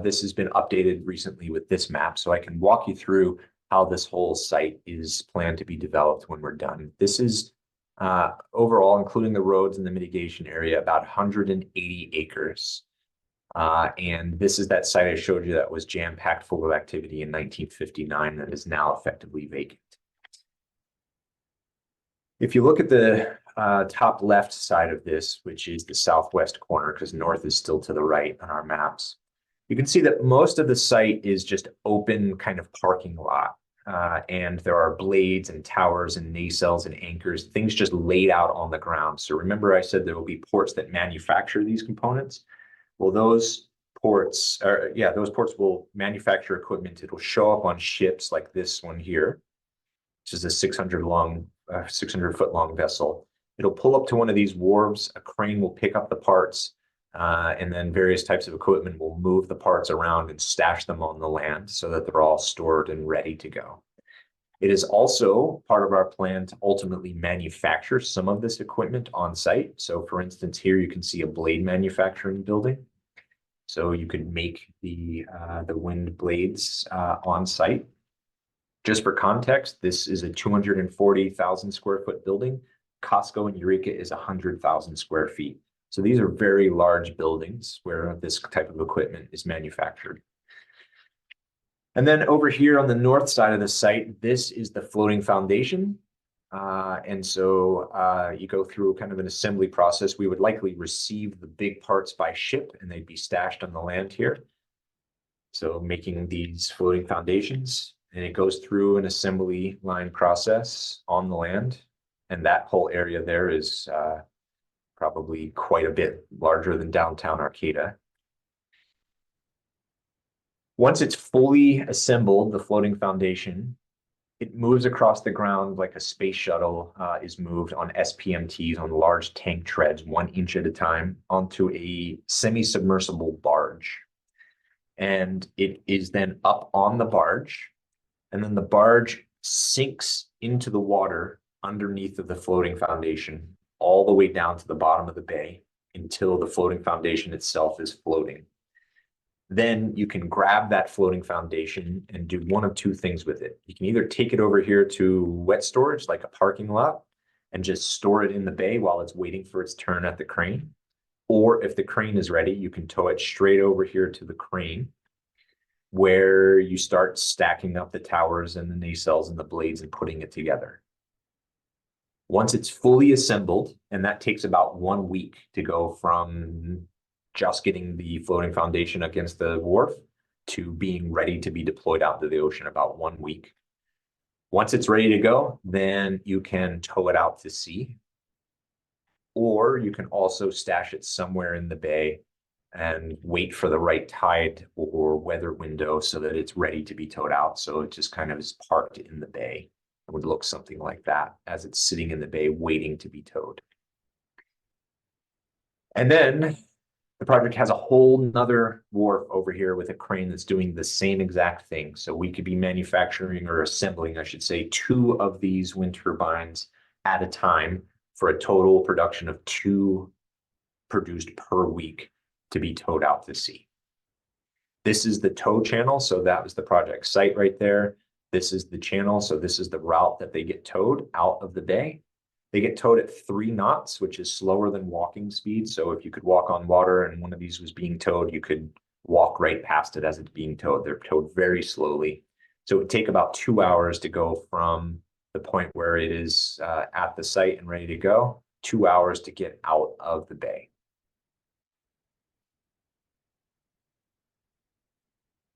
this has been updated recently with this map, so I can walk you through how this whole site is planned to be developed when we're done. This is overall, including the roads and the mitigation area, about 180 acres. And this is that site I showed you that was jam-packed full of activity in 1959 that is now effectively vacant. If you look at the top left side of this, which is the southwest corner, because north is still to the right on our maps, you can see that most of the site is just open kind of parking lot. And there are blades and towers and nacelles and anchors, things just laid out on the ground. So remember I said there will be ports that manufacture these components. Well, those ports will manufacture equipment. It'll show up on ships like this one here, which is a 600-foot long vessel. It'll pull up to one of these wharves. A crane will pick up the parts, and then various types of equipment will move the parts around and stash them on the land so that they're all stored and ready to go. It is also part of our plan to ultimately manufacture some of this equipment on site. So for instance, here you can see a blade manufacturing building. So you could make the wind blades on site. Just for context, this is a 240,000 square foot building. Costco in Eureka is 100,000 square feet. So these are very large buildings where this type of equipment is manufactured. And then over here on the north side of the site, this is the floating foundation. And so you go through kind of an assembly process. We would likely receive the big parts by ship and they'd be stashed on the land here. So making these floating foundations, and it goes through an assembly line process on the land. And that whole area there is probably quite a bit larger than downtown Arcata. Once it's fully assembled, the floating foundation, it moves across the ground like a space shuttle is moved on SPMTs, on large tank treads, 1 inch at a time, onto a semi-submersible barge. And it is then up on the barge, and then the barge sinks into the water underneath of the floating foundation, all the way down to the bottom of the bay until the floating foundation itself is floating. Then you can grab that floating foundation and do one of two things with it. You can either take it over here to wet storage, like a parking lot, and just store it in the bay while it's waiting for its turn at the crane. Or if the crane is ready, you can tow it straight over here to the crane, where you start stacking up the towers and the nacelles and the blades and putting it together. Once it's fully assembled, and that takes about 1 week to go from just getting the floating foundation against the wharf to being ready to be deployed out to the ocean, about 1 week. Once it's ready to go, then you can tow it out to sea. Or you can also stash it somewhere in the bay and wait for the right tide or weather window so that it's ready to be towed out. So it just kind of is parked in the bay. It would look something like that as it's sitting in the bay waiting to be towed. And then the project has a whole nother wharf over here with a crane that's doing the same exact thing. So we could be manufacturing, or assembling, I should say, 2 of these wind turbines at a time for a total production of 2 produced per week to be towed out to sea. This is the tow channel. So that was the project site right there. This is the channel. So this is the route that they get towed out of the bay. They get towed at 3 knots, which is slower than walking speed. So if you could walk on water and one of these was being towed, you could walk right past it as it's being towed. They're towed very slowly. So it would take about 2 hours to go from the point where it is at the site and ready to go, 2 hours to get out of the bay.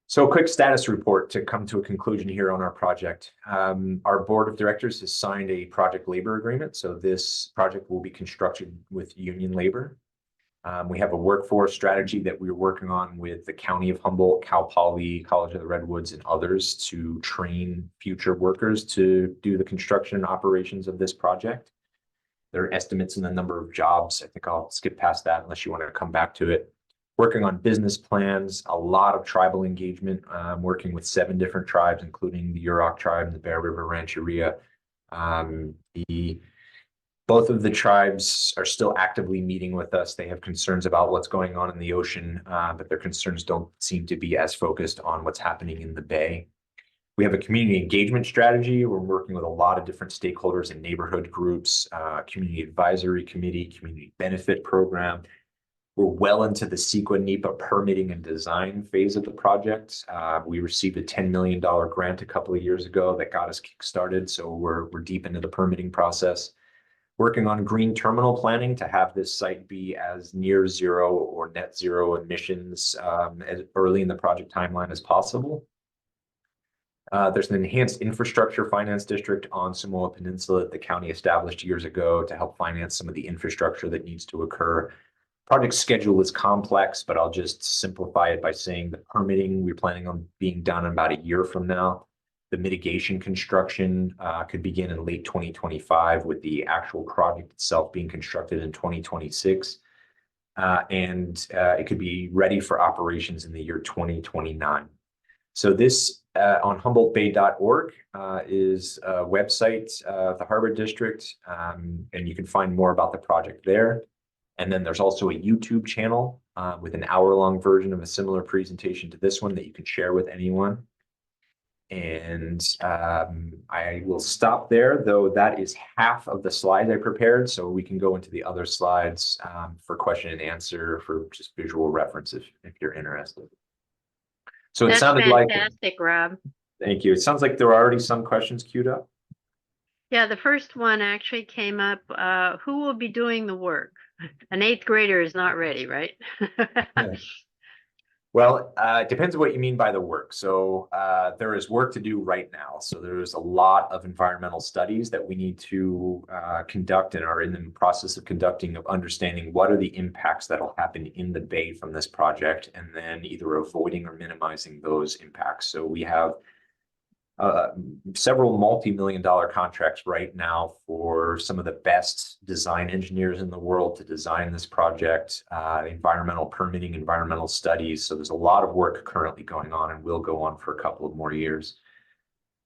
So a quick status report to come to a conclusion here on our project. Our board of directors has signed a project labor agreement. So this project will be constructed with union labor. We have a workforce strategy that we're working on with the County of Humboldt, Cal Poly, College of the Redwoods, and others to train future workers to do the construction and operations of this project. There are estimates in the number of jobs. I think I'll skip past that unless you want to come back to it. Working on business plans, a lot of tribal engagement, working with 7 different tribes, including the Yurok tribe and the Bear River Rancheria. Both of the tribes are still actively meeting with us. They have concerns about what's going on in the ocean, but their concerns don't seem to be as focused on what's happening in the bay. We have a community engagement strategy. We're working with a lot of different stakeholders and neighborhood groups, community advisory committee, community benefit program. We're well into the CEQA NEPA permitting and design phase of the project. We received a $10 million grant a couple of years ago that got us kickstarted. So we're deep into the permitting process. Working on green terminal planning to have this site be as near zero or net zero emissions as early in the project timeline as possible. There's an enhanced infrastructure finance district on Samoa Peninsula that the county established years ago to help finance some of the infrastructure that needs to occur. Project schedule is complex, but I'll just simplify it by saying the permitting we're planning on being done in about a year from now. The mitigation construction could begin in late 2025, with the actual project itself being constructed in 2026. And it could be ready for operations in the year 2029. So this on HumboldtBay.org is a website of the Harbor District, and you can find more about the project there. And then there's also a YouTube channel with an hour-long version of a similar presentation to this one that you can share with anyone. And I will stop there, though that is half of the slides I prepared. So we can go into the other slides for question and answer for just visual reference if you're interested. So it That's sounded like, fantastic, Rob. thank you. It sounds like there are already some questions queued up. Yeah, the first one actually came up. Who will be doing the work? An eighth grader is not ready, right? Well, it depends on what you mean by the work. So there is work to do right now. So there's a lot of environmental studies that we need to conduct and are in the process of conducting, of understanding what are the impacts that will happen in the bay from this project, and then either avoiding or minimizing those impacts. So we have several multi-million-dollar contracts right now for some of the best design engineers in the world to design this project, environmental permitting, environmental studies. So there's a lot of work currently going on and will go on for a couple of more years.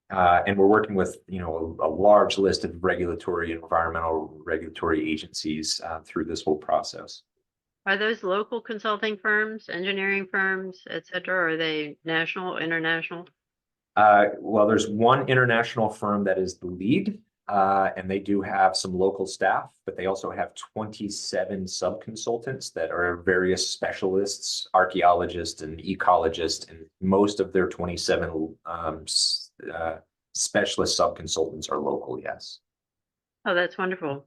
And we're working with, a large list of regulatory, environmental regulatory agencies through this whole process. Are those local consulting firms, engineering firms, et cetera? Or are they national, international? Well, there's one international firm that is the lead, and they do have some local staff, but they also have 27 sub-consultants that are various specialists, archaeologists and ecologists, and most of their 27 specialist sub-consultants are local, yes. Oh, that's wonderful.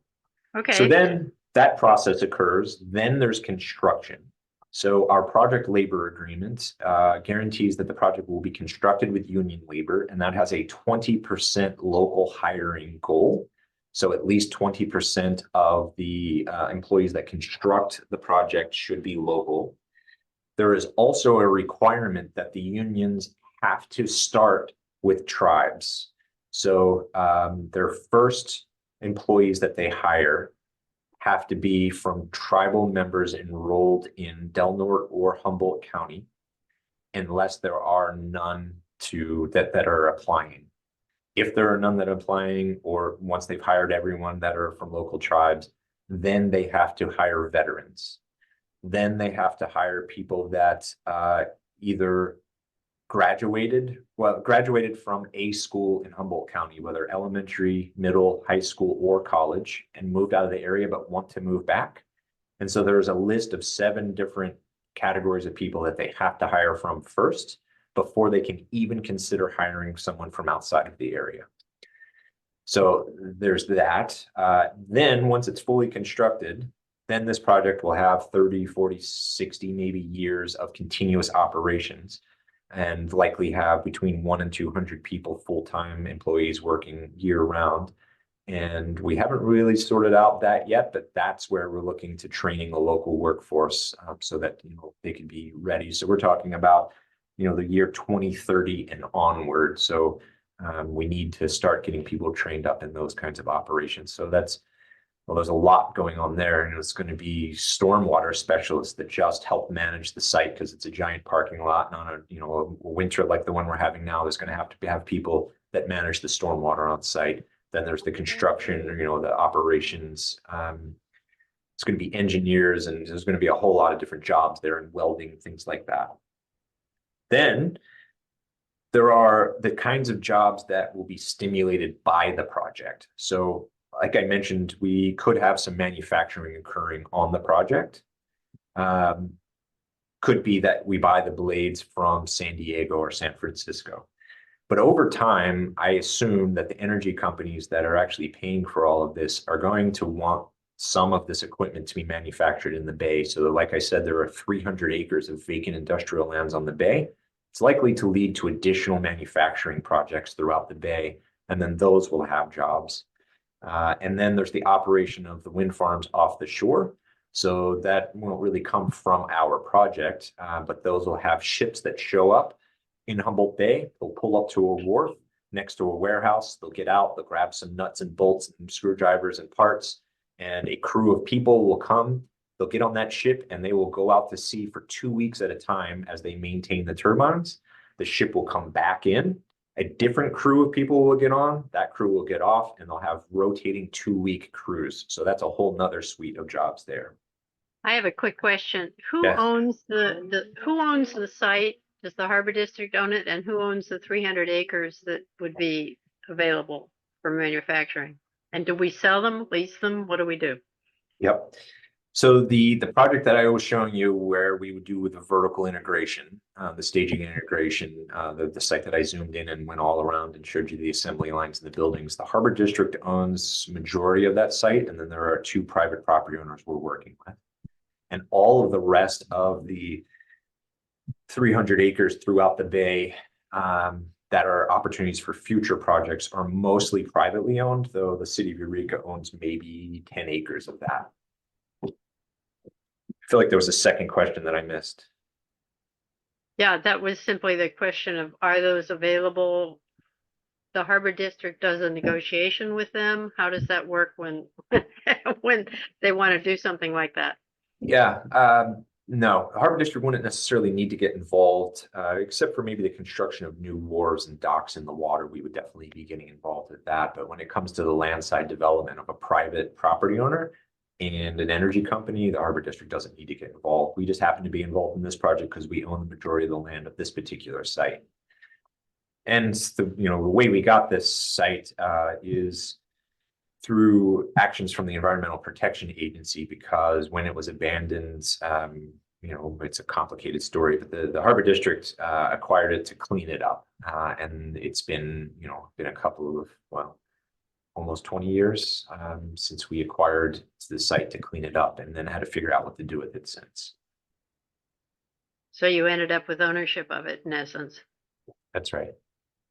Okay. So then that process occurs, then there's construction. So our project labor agreement guarantees that the project will be constructed with union labor, and that has a 20% local hiring goal. So at least 20% of the employees that construct the project should be local. There is also a requirement that the unions have to start with tribes. So their first employees that they hire have to be from tribal members enrolled in Del Norte or Humboldt County, unless there are none that are applying. If there are none that are applying, or once they've hired everyone that are from local tribes, then they have to hire veterans. Then they have to hire people that either graduated from a school in Humboldt County, whether elementary, middle, high school, or college, and moved out of the area but want to move back. And so there's a list of 7 different categories of people that they have to hire from first before they can even consider hiring someone from outside of the area. So there's that. Then once it's fully constructed, then this project will have 30, 40, 60, maybe years of continuous operations, and likely have between 100 and 200 people, full-time employees working year-round. And we haven't really sorted out that yet, but that's where we're looking to training a local workforce so that they can be ready. So we're talking about the year 2030 and onward. So we need to start getting people trained up in those kinds of operations. So there's a lot going on there, and it's going to be stormwater specialists that just help manage the site because it's a giant parking lot. And on a winter like the one we're having now, there's going to have people that manage the stormwater on site. Then there's the construction, the operations. It's going to be engineers, and there's going to be a whole lot of different jobs there, and welding, things like that. Then there are the kinds of jobs that will be stimulated by the project. So like I mentioned, we could have some manufacturing occurring on the project. Could be that we buy the blades from San Diego or San Francisco. But over time, I assume that the energy companies that are actually paying for all of this are going to want some of this equipment to be manufactured in the bay. So like I said, there are 300 acres of vacant industrial lands on the bay. It's likely to lead to additional manufacturing projects throughout the bay, and then those will have jobs. And then there's the operation of the wind farms off the shore. So that won't really come from our project, but those will have ships that show up in Humboldt Bay. They'll pull up to a wharf next to a warehouse. They'll get out, they'll grab some nuts and bolts and screwdrivers and parts, and a crew of people will come. They'll get on that ship and they will go out to sea for 2 weeks at a time as they maintain the turbines. The ship will come back in. A different crew of people will get on, that crew will get off, and they'll have rotating 2-week crews. So that's a whole nother suite of jobs there. I have a quick question. Who Yes. owns who owns the site? Does the Harbor District own it? And who owns the 300 acres that would be available for manufacturing? And do we sell them, lease them? What do we do? Yep. So the project that I was showing you where we would do with the vertical integration, the staging integration, the site that I zoomed in and went all around and showed you the assembly lines and the buildings, the Harbor District owns majority of that site, and then there are 2 private property owners we're working with. And all of the rest of the 300 acres throughout the bay that are opportunities for future projects are mostly privately owned, though the City of Eureka owns maybe 10 acres of that. I feel like there was a second question that I missed. Yeah, that was simply the question of, are those available? The Harbor District does a negotiation with them. How does that work when when they want to do something like that? Yeah, no, the Harbor District wouldn't necessarily need to get involved, except for maybe the construction of new wharves and docks in the water. We would definitely be getting involved with that. But when it comes to the landside development of a private property owner and an energy company, the Harbor District doesn't need to get involved. We just happen to be involved in this project because we own the majority of the land of this particular site. And the way we got this site is through actions from the Environmental Protection Agency, because when it was abandoned, it's a complicated story, but the Harbor District acquired it to clean it up. And it's been a couple of, well, almost 20 years since we acquired the site to clean it up, and then had to figure out what to do with it since. So you ended up with ownership of it, in essence. That's right.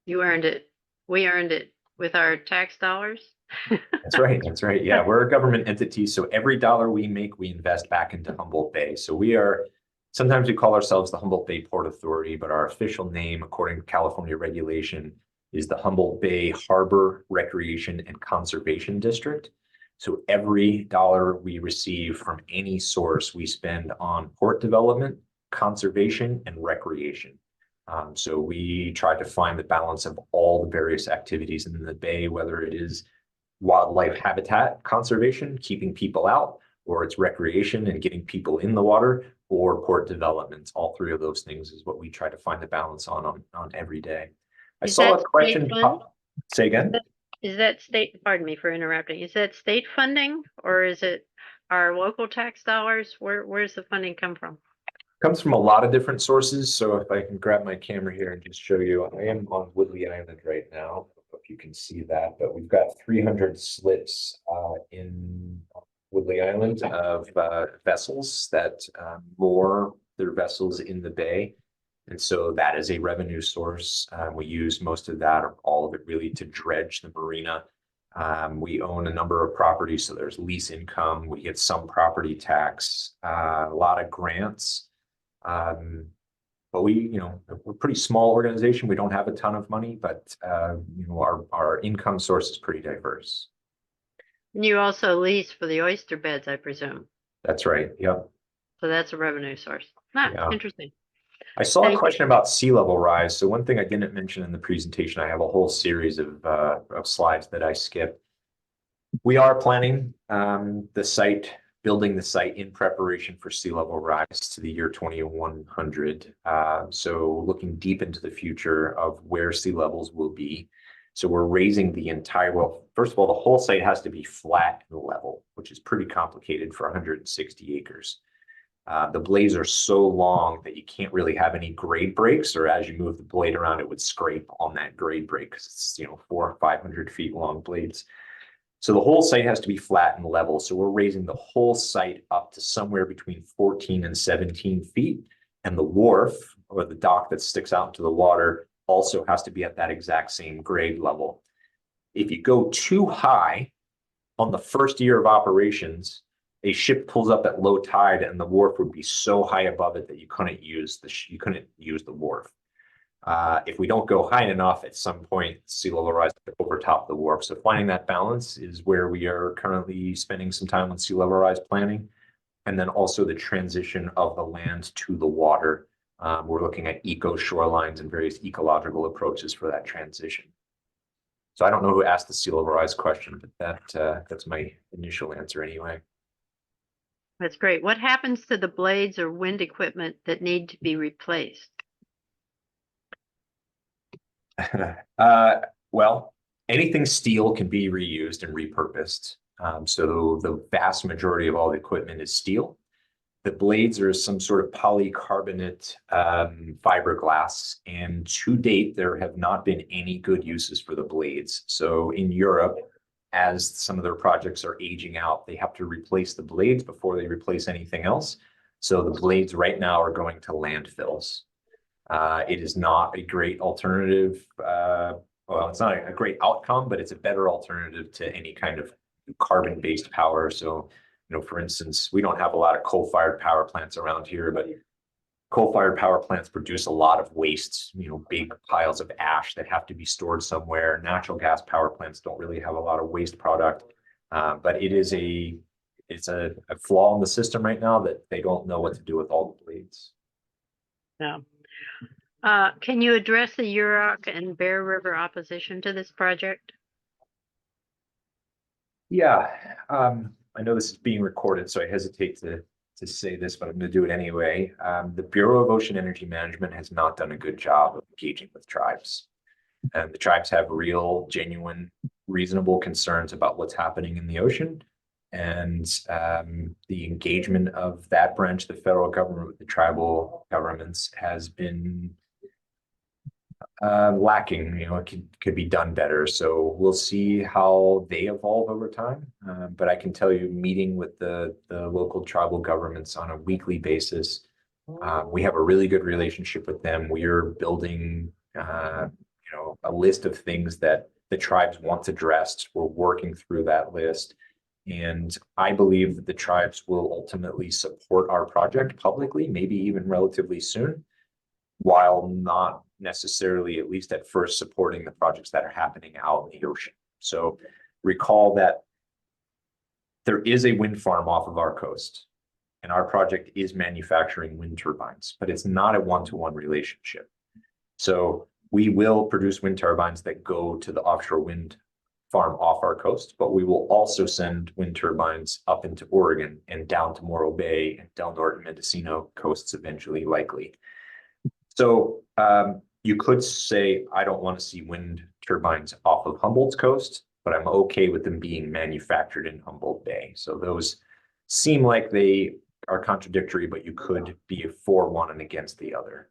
You earned it. We earned it with our tax dollars. That's right. That's right. Yeah, we're a government entity, so every dollar we make, we invest back into Humboldt Bay. So sometimes we call ourselves the Humboldt Bay Port Authority, but our official name, according to California regulation, is the Humboldt Bay Harbor Recreation and Conservation District. So every dollar we receive from any source, we spend on port development, conservation, and recreation. So we try to find the balance of all the various activities in the bay, whether it is wildlife habitat conservation, keeping people out, or it's recreation and getting people in the water, or port development. All 3 of those things is what we try to find the balance on every day. I saw a question. Say again. Is that state, pardon me for interrupting, is that state funding, or is it our local tax dollars? Where's the funding come from? Comes from a lot of different sources. So if I can grab my camera here and just show you, I am on Woodley Island right now, if you can see that, but we've got 300 slips in Woodley Island of vessels that moor their vessels in the bay. And so that is a revenue source. We use most of that, or all of it really, to dredge the marina. We own a number of properties, so there's lease income. We get some property tax, a lot of grants. But we're a pretty small organization. We don't have a ton of money, but our income source is pretty diverse. And you also lease for the oyster beds, I presume. That's right. Yep. So that's a revenue source. Yeah. Interesting. I saw a question about sea level rise. So one thing I didn't mention in the presentation, I have a whole series of slides that I skipped. We are planning building the site in preparation for sea level rise to the year 2100. So looking deep into the future of where sea levels will be. So we're raising the entire, well, first of all, the whole site has to be flat and level, which is pretty complicated for 160 acres. The blades are so long that you can't really have any grade breaks, or as you move the blade around, it would scrape on that grade break because it's 400 or 500 feet long blades. So the whole site has to be flat and level. So we're raising the whole site up to somewhere between 14 and 17 feet. And the wharf, or the dock that sticks out into the water, also has to be at that exact same grade level. If you go too high on the first year of operations, a ship pulls up at low tide and the wharf would be so high above it that you couldn't use the wharf. If we don't go high enough, at some point, sea level rise overtop the wharf. So finding that balance is where we are currently spending some time on sea level rise planning. And then also the transition of the land to the water. We're looking at eco shorelines and various ecological approaches for that transition. So I don't know who asked the sea level rise question, but that's my initial answer anyway. That's great. What happens to the blades or wind equipment that need to be replaced? Well, anything steel can be reused and repurposed. So the vast majority of all the equipment is steel. The blades are some sort of polycarbonate fiberglass, and to date, there have not been any good uses for the blades. So in Europe, as some of their projects are aging out, they have to replace the blades before they replace anything else. So the blades right now are going to landfills. It is not a great alternative. Well, it's not a great outcome, but it's a better alternative to any kind of carbon-based power. So, for instance, we don't have a lot of coal-fired power plants around here, but coal-fired power plants produce a lot of wastes, big piles of ash that have to be stored somewhere. Natural gas power plants don't really have a lot of waste product, but it's a flaw in the system right now that they don't know what to do with all the blades. Yeah. Can you address the Yurok and Bear River opposition to this project? Yeah, I know this is being recorded, so I hesitate to say this, but I'm going to do it anyway. The Bureau of Ocean Energy Management has not done a good job of engaging with tribes. And the tribes have real, genuine, reasonable concerns about what's happening in the ocean. And the engagement of that branch, the federal government with the tribal governments, has been lacking. It could be done better. So we'll see how they evolve over time. But I can tell you, meeting with the local tribal governments on a weekly basis, we have a really good relationship with them. We are building, a list of things that the tribes want addressed. We're working through that list. And I believe that the tribes will ultimately support our project publicly, maybe even relatively soon, while not necessarily, at least at first, supporting the projects that are happening out in the ocean. So recall that there is a wind farm off of our coast, and our project is manufacturing wind turbines, but it's not a one-to-one relationship. So we will produce wind turbines that go to the offshore wind farm off our coast, but we will also send wind turbines up into Oregon and down to Morro Bay and Del Norte and Mendocino coasts eventually, likely. So you could say, I don't want to see wind turbines off of Humboldt's coast, but I'm okay with them being manufactured in Humboldt Bay. So those seem like they are contradictory, but you could be for one and against the other.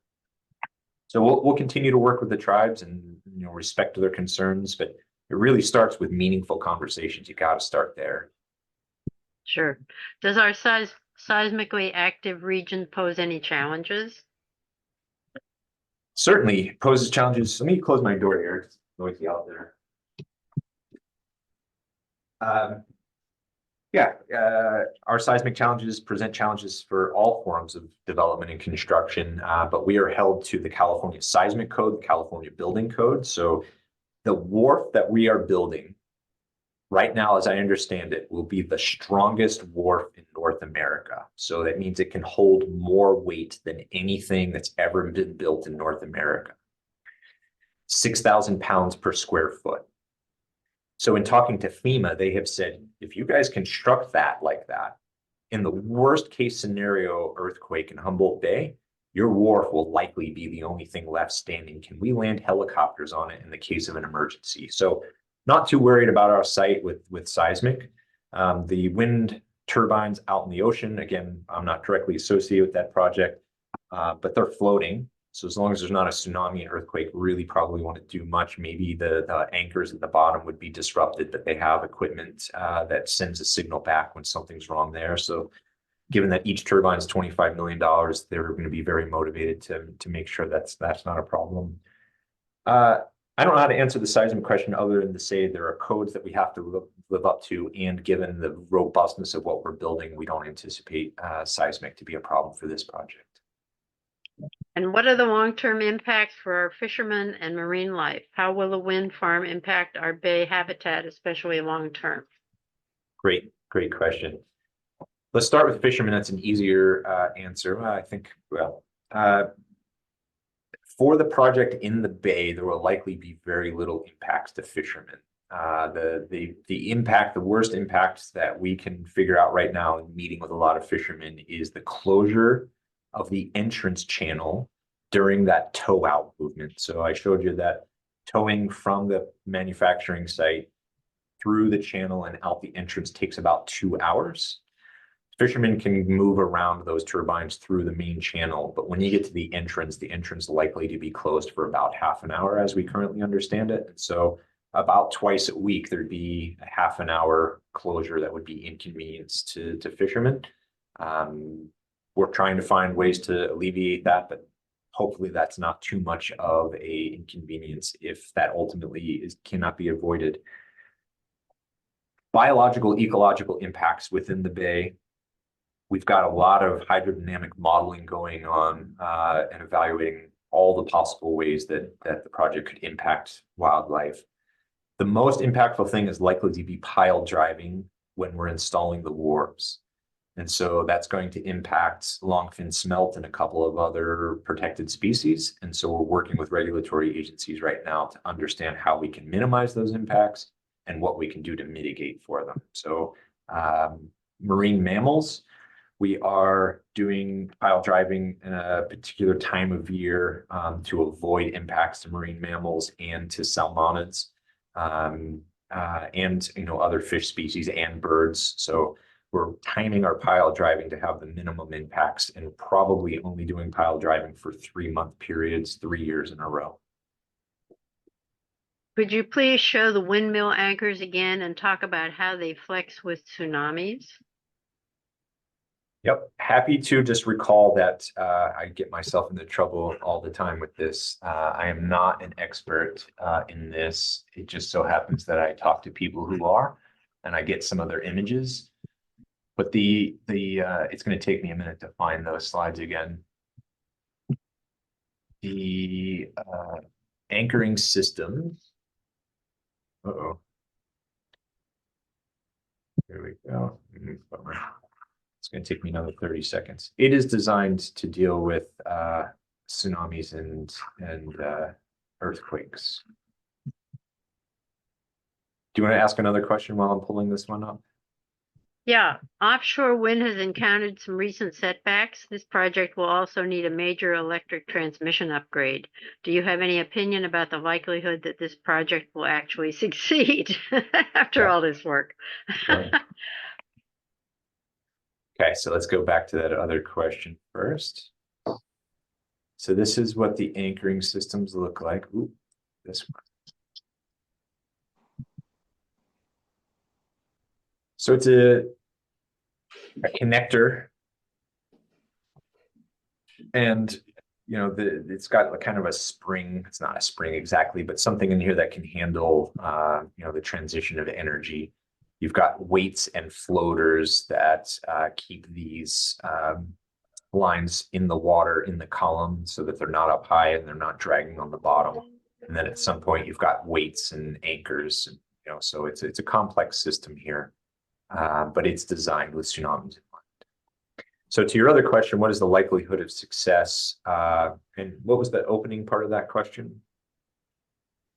So we'll continue to work with the tribes and respect their concerns, but it really starts with meaningful conversations. You got to start there. Sure. Does our seismically active region pose any challenges? Certainly poses challenges. Let me close my door here. It's noisy out there. Our seismic challenges present challenges for all forms of development and construction, but we are held to the California Seismic Code, the California Building Code. So the wharf that we are building right now, as I understand it, will be the strongest wharf in North America. So that means it can hold more weight than anything that's ever been built in North America. 6,000 pounds per square foot. So in talking to FEMA, they have said, if you guys construct that like that, in the worst case scenario earthquake in Humboldt Bay, your wharf will likely be the only thing left standing. Can we land helicopters on it in the case of an emergency? So not too worried about our site with seismic. The wind turbines out in the ocean, again, I'm not directly associated with that project, but they're floating. So as long as there's not a tsunami and earthquake, really probably won't do much. Maybe the anchors at the bottom would be disrupted, but they have equipment that sends a signal back when something's wrong there. So given that each turbine is $25 million, they're going to be very motivated to make sure that's not a problem. I don't know how to answer the seismic question other than to say there are codes that we have to live up to, and given the robustness of what we're building, we don't anticipate seismic to be a problem for this project. And what are the long-term impacts for our fishermen and marine life? How will the wind farm impact our bay habitat, especially long-term? Great question. Let's start with fishermen. That's an easier answer, I think. Well, for the project in the bay, there will likely be very little impacts to fishermen. The worst impacts that we can figure out right now in meeting with a lot of fishermen is the closure of the entrance channel during that tow out movement. So I showed you that towing from the manufacturing site through the channel and out the entrance takes about 2 hours. Fishermen can move around those turbines through the main channel, but when you get to the entrance likely to be closed for about half an hour as we currently understand it. And so about twice a week, there'd be a half an hour closure that would be inconvenience to fishermen. We're trying to find ways to alleviate that, but hopefully that's not too much of a inconvenience if that ultimately cannot be avoided. Biological, ecological impacts within the bay. We've got a lot of hydrodynamic modeling going on and evaluating all the possible ways that the project could impact wildlife. The most impactful thing is likely to be pile driving when we're installing the wharves. And so that's going to impact longfin smelt and a couple of other protected species. And so we're working with regulatory agencies right now to understand how we can minimize those impacts and what we can do to mitigate for them. So marine mammals, we are doing pile driving in a particular time of year to avoid impacts to marine mammals and to salmonids and other fish species and birds. So we're timing our pile driving to have the minimum impacts and probably only doing pile driving for 3-month periods, 3 years in a row. Could you please show the windmill anchors again and talk about how they flex with tsunamis? Yep, happy to just recall that I get myself into trouble all the time with this. I am not an expert in this. It just so happens that I talk to people who are, and I get some of their images. But it's going to take me a minute to find those slides again. The anchoring system. Uh-oh. There we go. Bummer. It's going to take me another 30 seconds. It is designed to deal with tsunamis and earthquakes. Do you want to ask another question while I'm pulling this one up? Yeah, offshore wind has encountered some recent setbacks. This project will also need a major electric transmission upgrade. Do you have any opinion about the likelihood that this project will actually succeed after all this work? Sure. Okay, so let's go back to that other question first. So this is what the anchoring systems look like. Ooh, this one. So it's a connector, and it's got kind of a spring. It's not a spring exactly, but something in here that can handle the transition of energy. You've got weights and floaters that keep these lines in the water in the column so that they're not up high and they're not dragging on the bottom. And then at some point you've got weights and anchors, so it's a complex system here. But it's designed with tsunamis in mind. So to your other question, what is the likelihood of success? And what was the opening part of that question?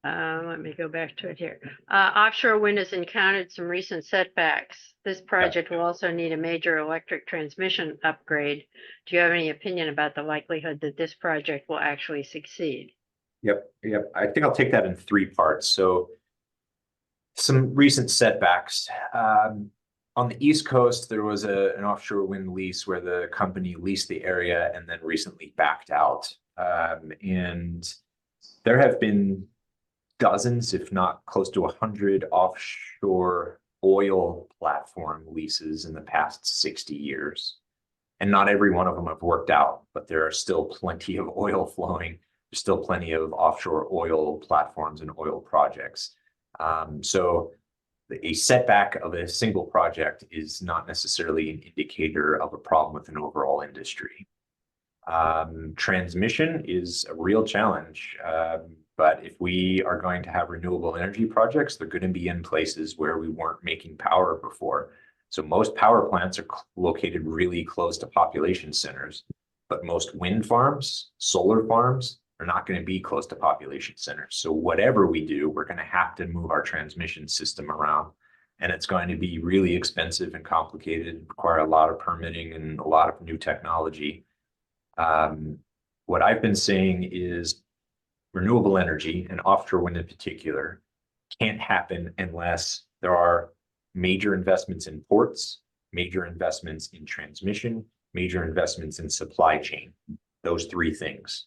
Let me go back to it here. Offshore wind has encountered some recent setbacks. This project will also need a major electric transmission upgrade. Do you have any opinion about the likelihood that this project will actually succeed? Yep. I think I'll take that in 3 parts. So some recent setbacks. On the East Coast, there was an offshore wind lease where the company leased the area and then recently backed out. And there have been dozens, if not close to 100 offshore oil platform leases in the past 60 years. And not every one of them have worked out, but there are still plenty of oil flowing. There's still plenty of offshore oil platforms and oil projects. So a setback of a single project is not necessarily an indicator of a problem with an overall industry. Transmission is a real challenge, but if we are going to have renewable energy projects, they're going to be in places where we weren't making power before. So most power plants are located really close to population centers, but most wind farms, solar farms, are not going to be close to population centers. So whatever we do, we're going to have to move our transmission system around. And it's going to be really expensive and complicated, require a lot of permitting and a lot of new technology. What I've been saying is renewable energy and offshore wind in particular can't happen unless There are major investments in ports, major investments in transmission, major investments in supply chain, those three things.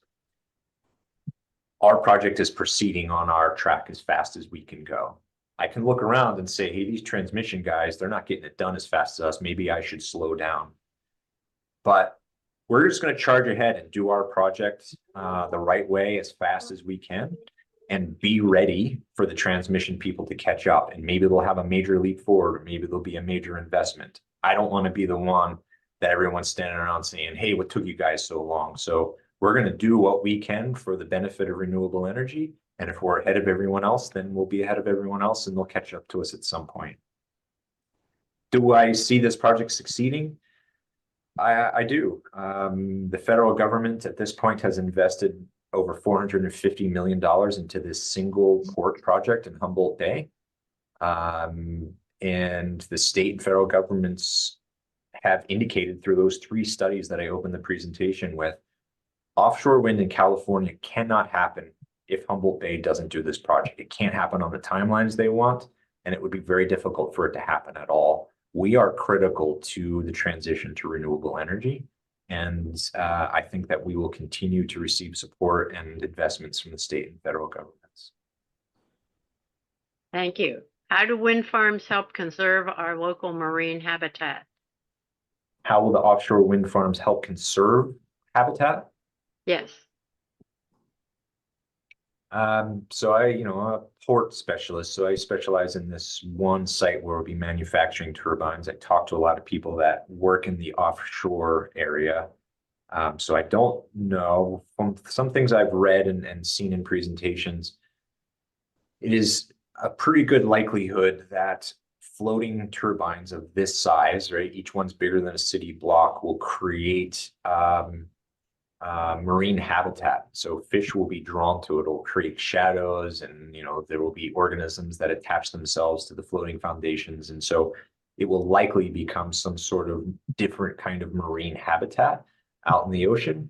Our project is proceeding on our track as fast as we can go. I can look around and say, hey, these transmission guys, they're not getting it done as fast as us. Maybe I should slow down. But we're just going to charge ahead and do our project the right way as fast as we can and be ready for the transmission people to catch up. And maybe they'll have a major leap forward, or maybe there'll be a major investment. I don't want to be the one that everyone's standing around saying, hey, what took you guys so long? So we're going to do what we can for the benefit of renewable energy. And if we're ahead of everyone else, then we'll be ahead of everyone else and they'll catch up to us at some point. Do I see this project succeeding? I do. The federal government at this point has invested over $450 million into this single port project in Humboldt Bay. And the state and federal governments have indicated through those three studies that I opened the presentation with, offshore wind in California cannot happen if Humboldt Bay doesn't do this project. It can't happen on the timelines they want, and it would be very difficult for it to happen at all. We are critical to the transition to renewable energy. And I think that we will continue to receive support and investments from the state and federal governments. Thank you. How do wind farms help conserve our local marine habitat? How will the offshore wind farms help conserve habitat? Yes. So I'm a port specialist, so I specialize in this one site where we'll be manufacturing turbines. I talk to a lot of people that work in the offshore area. So I don't know, from some things I've read and seen in presentations, it is a pretty good likelihood that floating turbines of this size, right, each one's bigger than a city block, will create marine habitat. So fish will be drawn to it. It'll create shadows, and there will be organisms that attach themselves to the floating foundations, and so it will likely become some sort of different kind of marine habitat out in the ocean.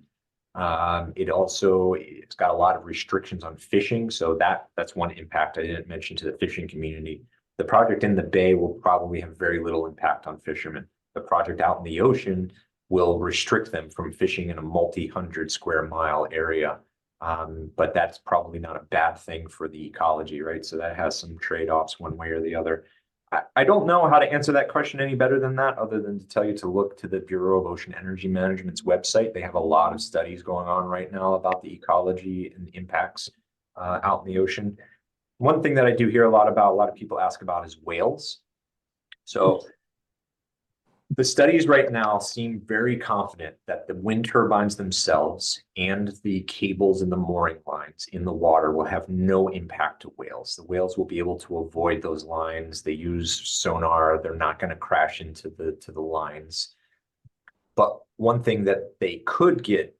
It's got a lot of restrictions on fishing, so that's one impact I didn't mention to the fishing community. The project in the bay will probably have very little impact on fishermen. The project out in the ocean will restrict them from fishing in a multi-hundred square mile area. But that's probably not a bad thing for the ecology, right? So that has some trade-offs one way or the other. I don't know how to answer that question any better than that, other than to tell you to look to the Bureau of Ocean Energy Management's website. They have a lot of studies going on right now about the ecology and the impacts out in the ocean. One thing that I do hear a lot of people ask about is whales. So the studies right now seem very confident that the wind turbines themselves and the cables and the mooring lines in the water will have no impact to whales. The whales will be able to avoid those lines. They use sonar. They're not going to crash into the lines. But one thing that they could get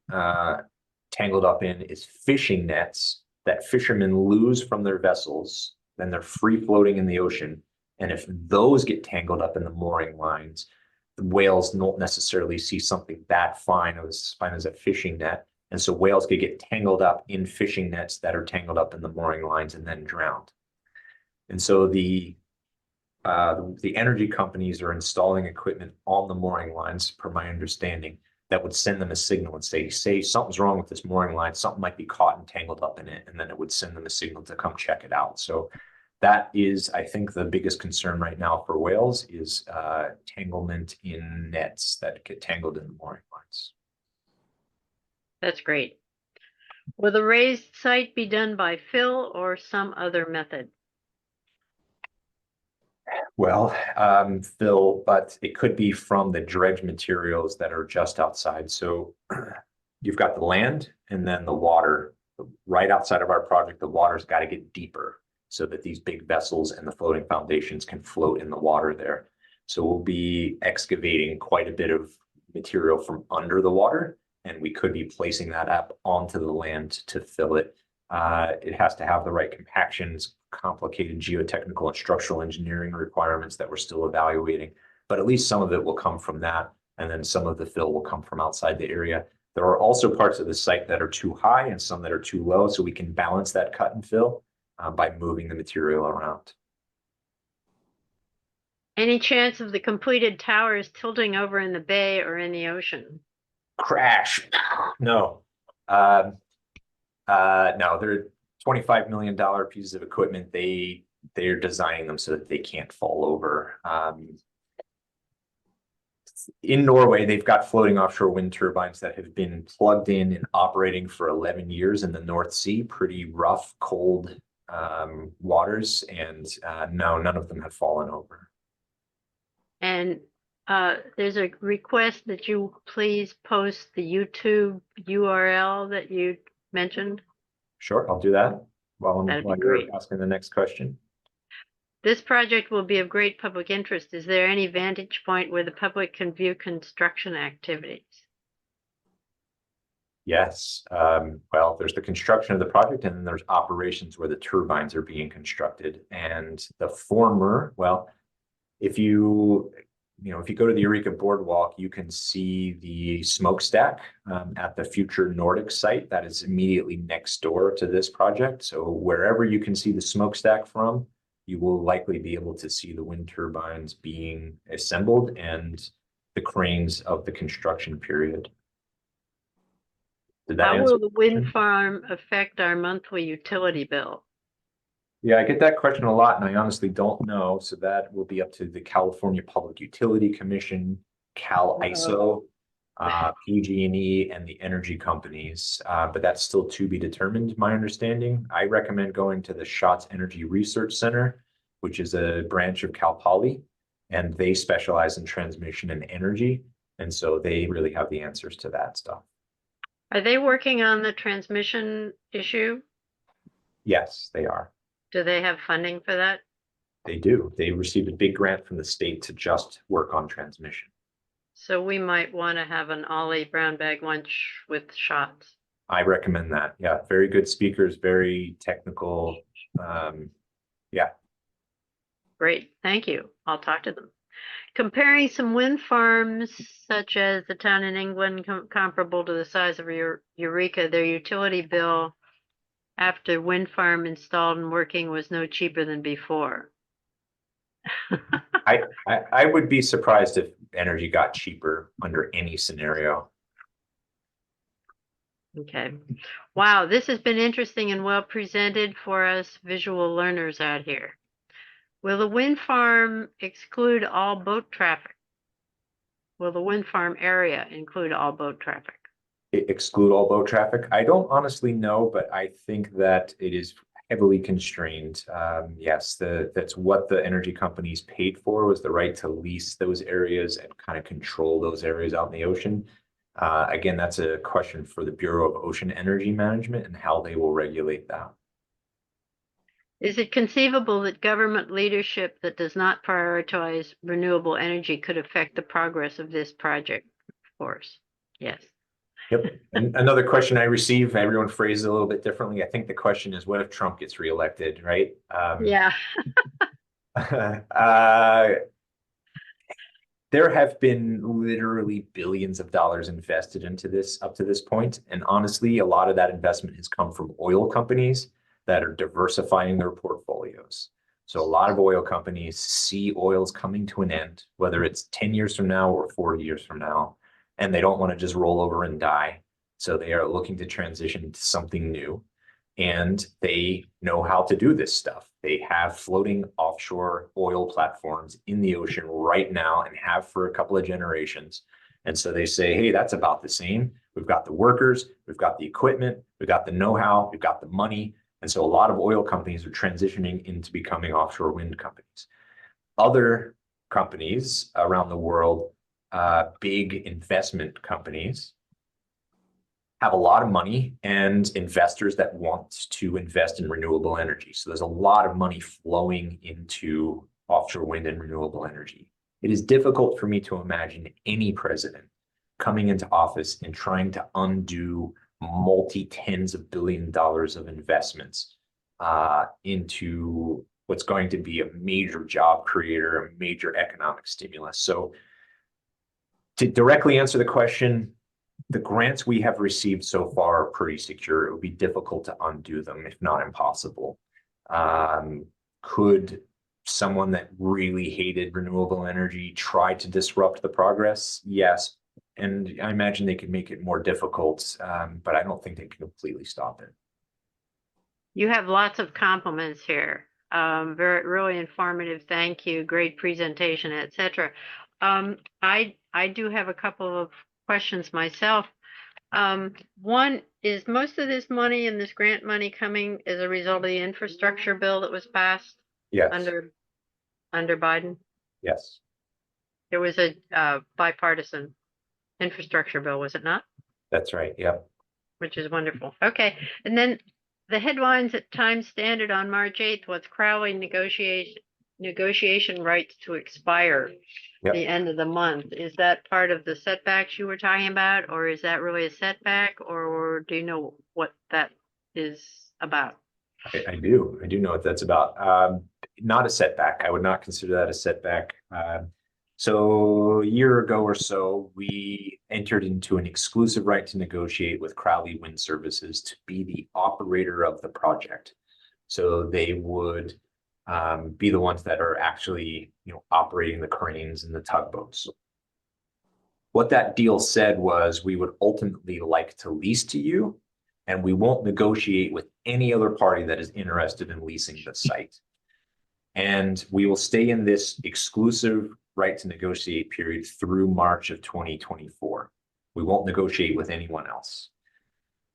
tangled up in is fishing nets that fishermen lose from their vessels. Then they're free floating in the ocean. And if those get tangled up in the mooring lines, the whales don't necessarily see something that fine as a fishing net. And so whales could get tangled up in fishing nets that are tangled up in the mooring lines and then drowned. And so the energy companies are installing equipment on the mooring lines, per my understanding, that would send them a signal and say something's wrong with this mooring line, something might be caught and tangled up in it, and then it would send them a signal to come check it out. So that is, I think, the biggest concern right now for whales is tanglement in nets that get tangled in the mooring lines. That's great. Will the raised site be done by fill or some other method? Well, fill, but it could be from the dredge materials that are just outside. So you've got the land and then the water. Right outside of our project, the water's got to get deeper so that these big vessels and the floating foundations can float in the water there. So we'll be excavating quite a bit of material from under the water, and we could be placing that up onto the land to fill it. It has to have the right compactions, complicated geotechnical and structural engineering requirements that we're still evaluating, but at least some of it will come from that, and then some of the fill will come from outside the area. There are also parts of the site that are too high and some that are too low, so we can balance that cut and fill by moving the material around. Any chance of the completed towers tilting over in the bay or in the ocean? Crash. No. No, they're $25 million pieces of equipment. They're designing them so that they can't fall over. In Norway, they've got floating offshore wind turbines that have been plugged in and operating for 11 years in the North Sea, pretty rough, cold waters, and no, none of them have fallen over. And there's a request that you please post the YouTube URL that you mentioned. Sure, I'll do that while That'd be you're great. asking the next question. This project will be of great public interest. Is there any vantage point where the public can view construction activities? Yes. Well, there's the construction of the project, and then there's operations where the turbines are being constructed. And the former, well, if you go to the Eureka Boardwalk, you can see the smokestack at the future Nordic site that is immediately next door to this project. So wherever you can see the smokestack from, you will likely be able to see the wind turbines being assembled and the cranes of the construction period. Did that How answer will the wind question? farm affect our monthly utility bill? Yeah, I get that question a lot, and I honestly don't know. So that will be up to the California Public Utility Commission, Cal ISO, PG&E, and the energy companies. But that's still to be determined, my understanding. I recommend going to the Schatz Energy Research Center, which is a branch of Cal Poly, and they specialize in transmission and energy. And so they really have the answers to that stuff. Are they working on the transmission issue? Yes, they are. Do they have funding for that? They do. They received a big grant from the state to just work on transmission. So we might want to have an OLLI brown bag lunch with shots. I recommend that. Yeah, very good speakers, very technical. Yeah. Great, thank you. I'll talk to them. Comparing some wind farms, such as the town in England comparable to the size of Eureka, their utility bill after wind farm installed and working was no cheaper than before. I would be surprised if energy got cheaper under any scenario. Okay. Wow, this has been interesting and well presented for us visual learners out here. Will the wind farm exclude all boat traffic? Will the wind farm area include all boat traffic? Exclude all boat traffic? I don't honestly know, but I think that it is heavily constrained. Yes, that's what the energy companies paid for, was the right to lease those areas and kind of control those areas out in the ocean. Again, that's a question for the Bureau of Ocean Energy Management and how they will regulate that. Is it conceivable that government leadership that does not prioritize renewable energy could affect the progress of this project? Of course, yes. Yep. And another question I receive, everyone phrases it a little bit differently. I think the question is, what if Trump gets reelected, right? Yeah. There have been literally billions of dollars invested into this up to this point. And honestly, a lot of that investment has come from oil companies that are diversifying their portfolios. So a lot of oil companies see oil's coming to an end, whether it's 10 years from now or 40 years from now, and they don't want to just roll over and die. So they are looking to transition to something new, and they know how to do this stuff. They have floating offshore oil platforms in the ocean right now and have for a couple of generations. And so they say, hey, that's about the same. We've got the workers, we've got the equipment, we've got the know-how, we've got the money. And so a lot of oil companies are transitioning into becoming offshore wind companies. Other companies around the world, big investment companies, have a lot of money and investors that want to invest in renewable energy. So there's a lot of money flowing into offshore wind and renewable energy. It is difficult for me to imagine any president coming into office and trying to undo multi-tens of billion dollars of investments into what's going to be a major job creator, a major economic stimulus. So to directly answer the question, the grants we have received so far are pretty secure. It would be difficult to undo them, if not impossible. Could someone that really hated renewable energy tried to disrupt the progress? Yes. And I imagine they could make it more difficult, but I don't think they can completely stop it. You have lots of compliments here. Very, really informative. Thank you. Great presentation, etc. I do have a couple of questions myself. One is most of this money and this grant money coming as a result of the infrastructure bill that was passed Yes. under Biden. Yes. There was a bipartisan infrastructure bill, was it not? That's right. Yep. Which is wonderful. Okay, and then the headlines at Times Standard on March 8th was Crowley negotiation rights to expire Yep. the end of the month. Is that part of the setbacks you were talking about, or is that really a setback, or do you know what that is about? I do know what that's about. Not a setback. I would not consider that a setback. So a year ago or so, we entered into an exclusive right to negotiate with Crowley Wind Services to be the operator of the project. So they would be the ones that are actually, operating the cranes and the tugboats. What that deal said was we would ultimately like to lease to you, and we won't negotiate with any other party that is interested in leasing the site. And we will stay in this exclusive right to negotiate period through March of 2024. We won't negotiate with anyone else.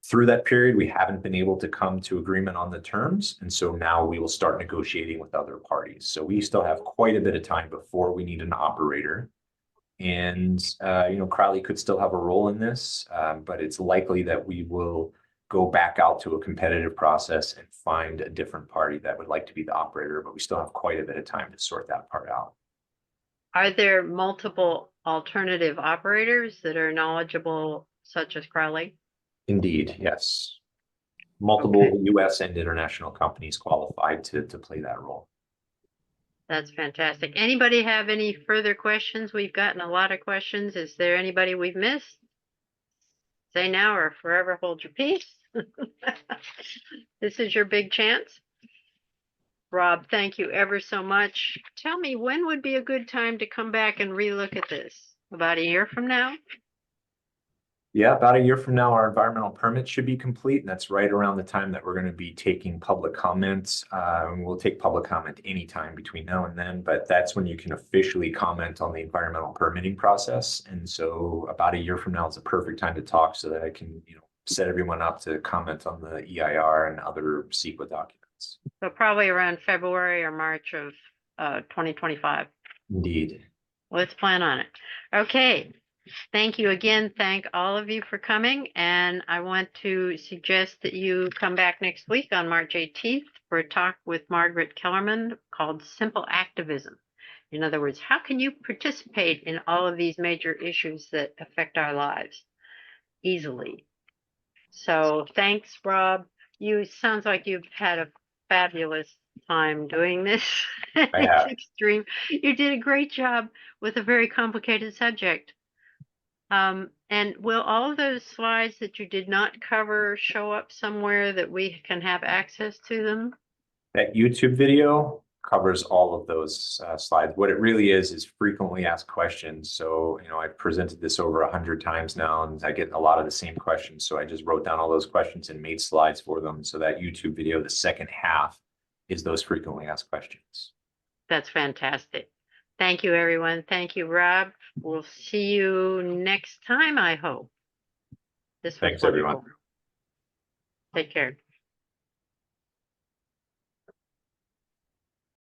Through that period, we haven't been able to come to agreement on the terms. And so now we will start negotiating with other parties. So we still have quite a bit of time before we need an operator. And, Crowley could still have a role in this, but it's likely that we will go back out to a competitive process and find a different party that would like to be the operator, but we still have quite a bit of time to sort that part out. Are there multiple alternative operators that are knowledgeable, such as Crowley? Indeed, yes. Multiple US and international companies qualified to play that role. That's fantastic. Anybody have any further questions? We've gotten a lot of questions. Is there anybody we've missed? Say now or forever hold your peace. This is your big chance. Rob, thank you ever so much. Tell me, when would be a good time to come back and relook at this? About a year from now? Yeah, about a year from now, our environmental permit should be complete. And that's right around the time that we're going to be taking public comments. And we'll take public comment anytime between now and then, but that's when you can officially comment on the environmental permitting process. And so about a year from now is a perfect time to talk so that I can, set everyone up to comment on the EIR and other CEQA documents. So probably around February or March of 2025. Indeed. Let's plan on it. Okay. Thank you again. Thank all of you for coming. And I want to suggest that you come back next week on March 18th for a talk with Margaret Kellerman called Simple Activism. In other words, how can you participate in all of these major issues that affect our lives easily? So thanks, Rob. Sounds like you've had a fabulous time doing this. It's extreme. You did a great job with a very complicated subject. And will all of those slides that you did not cover show up somewhere that we can have access to them? That YouTube video covers all of those slides. What it really is frequently asked questions. So, I've presented this over 100 times now, and I get a lot of the same questions. So I just wrote down all those questions and made slides for them. So that YouTube video, the second half, is those frequently asked questions. That's fantastic. Thank you, everyone. Thank you, Rob. We'll see you next time, I hope. Thanks, everyone. Take care.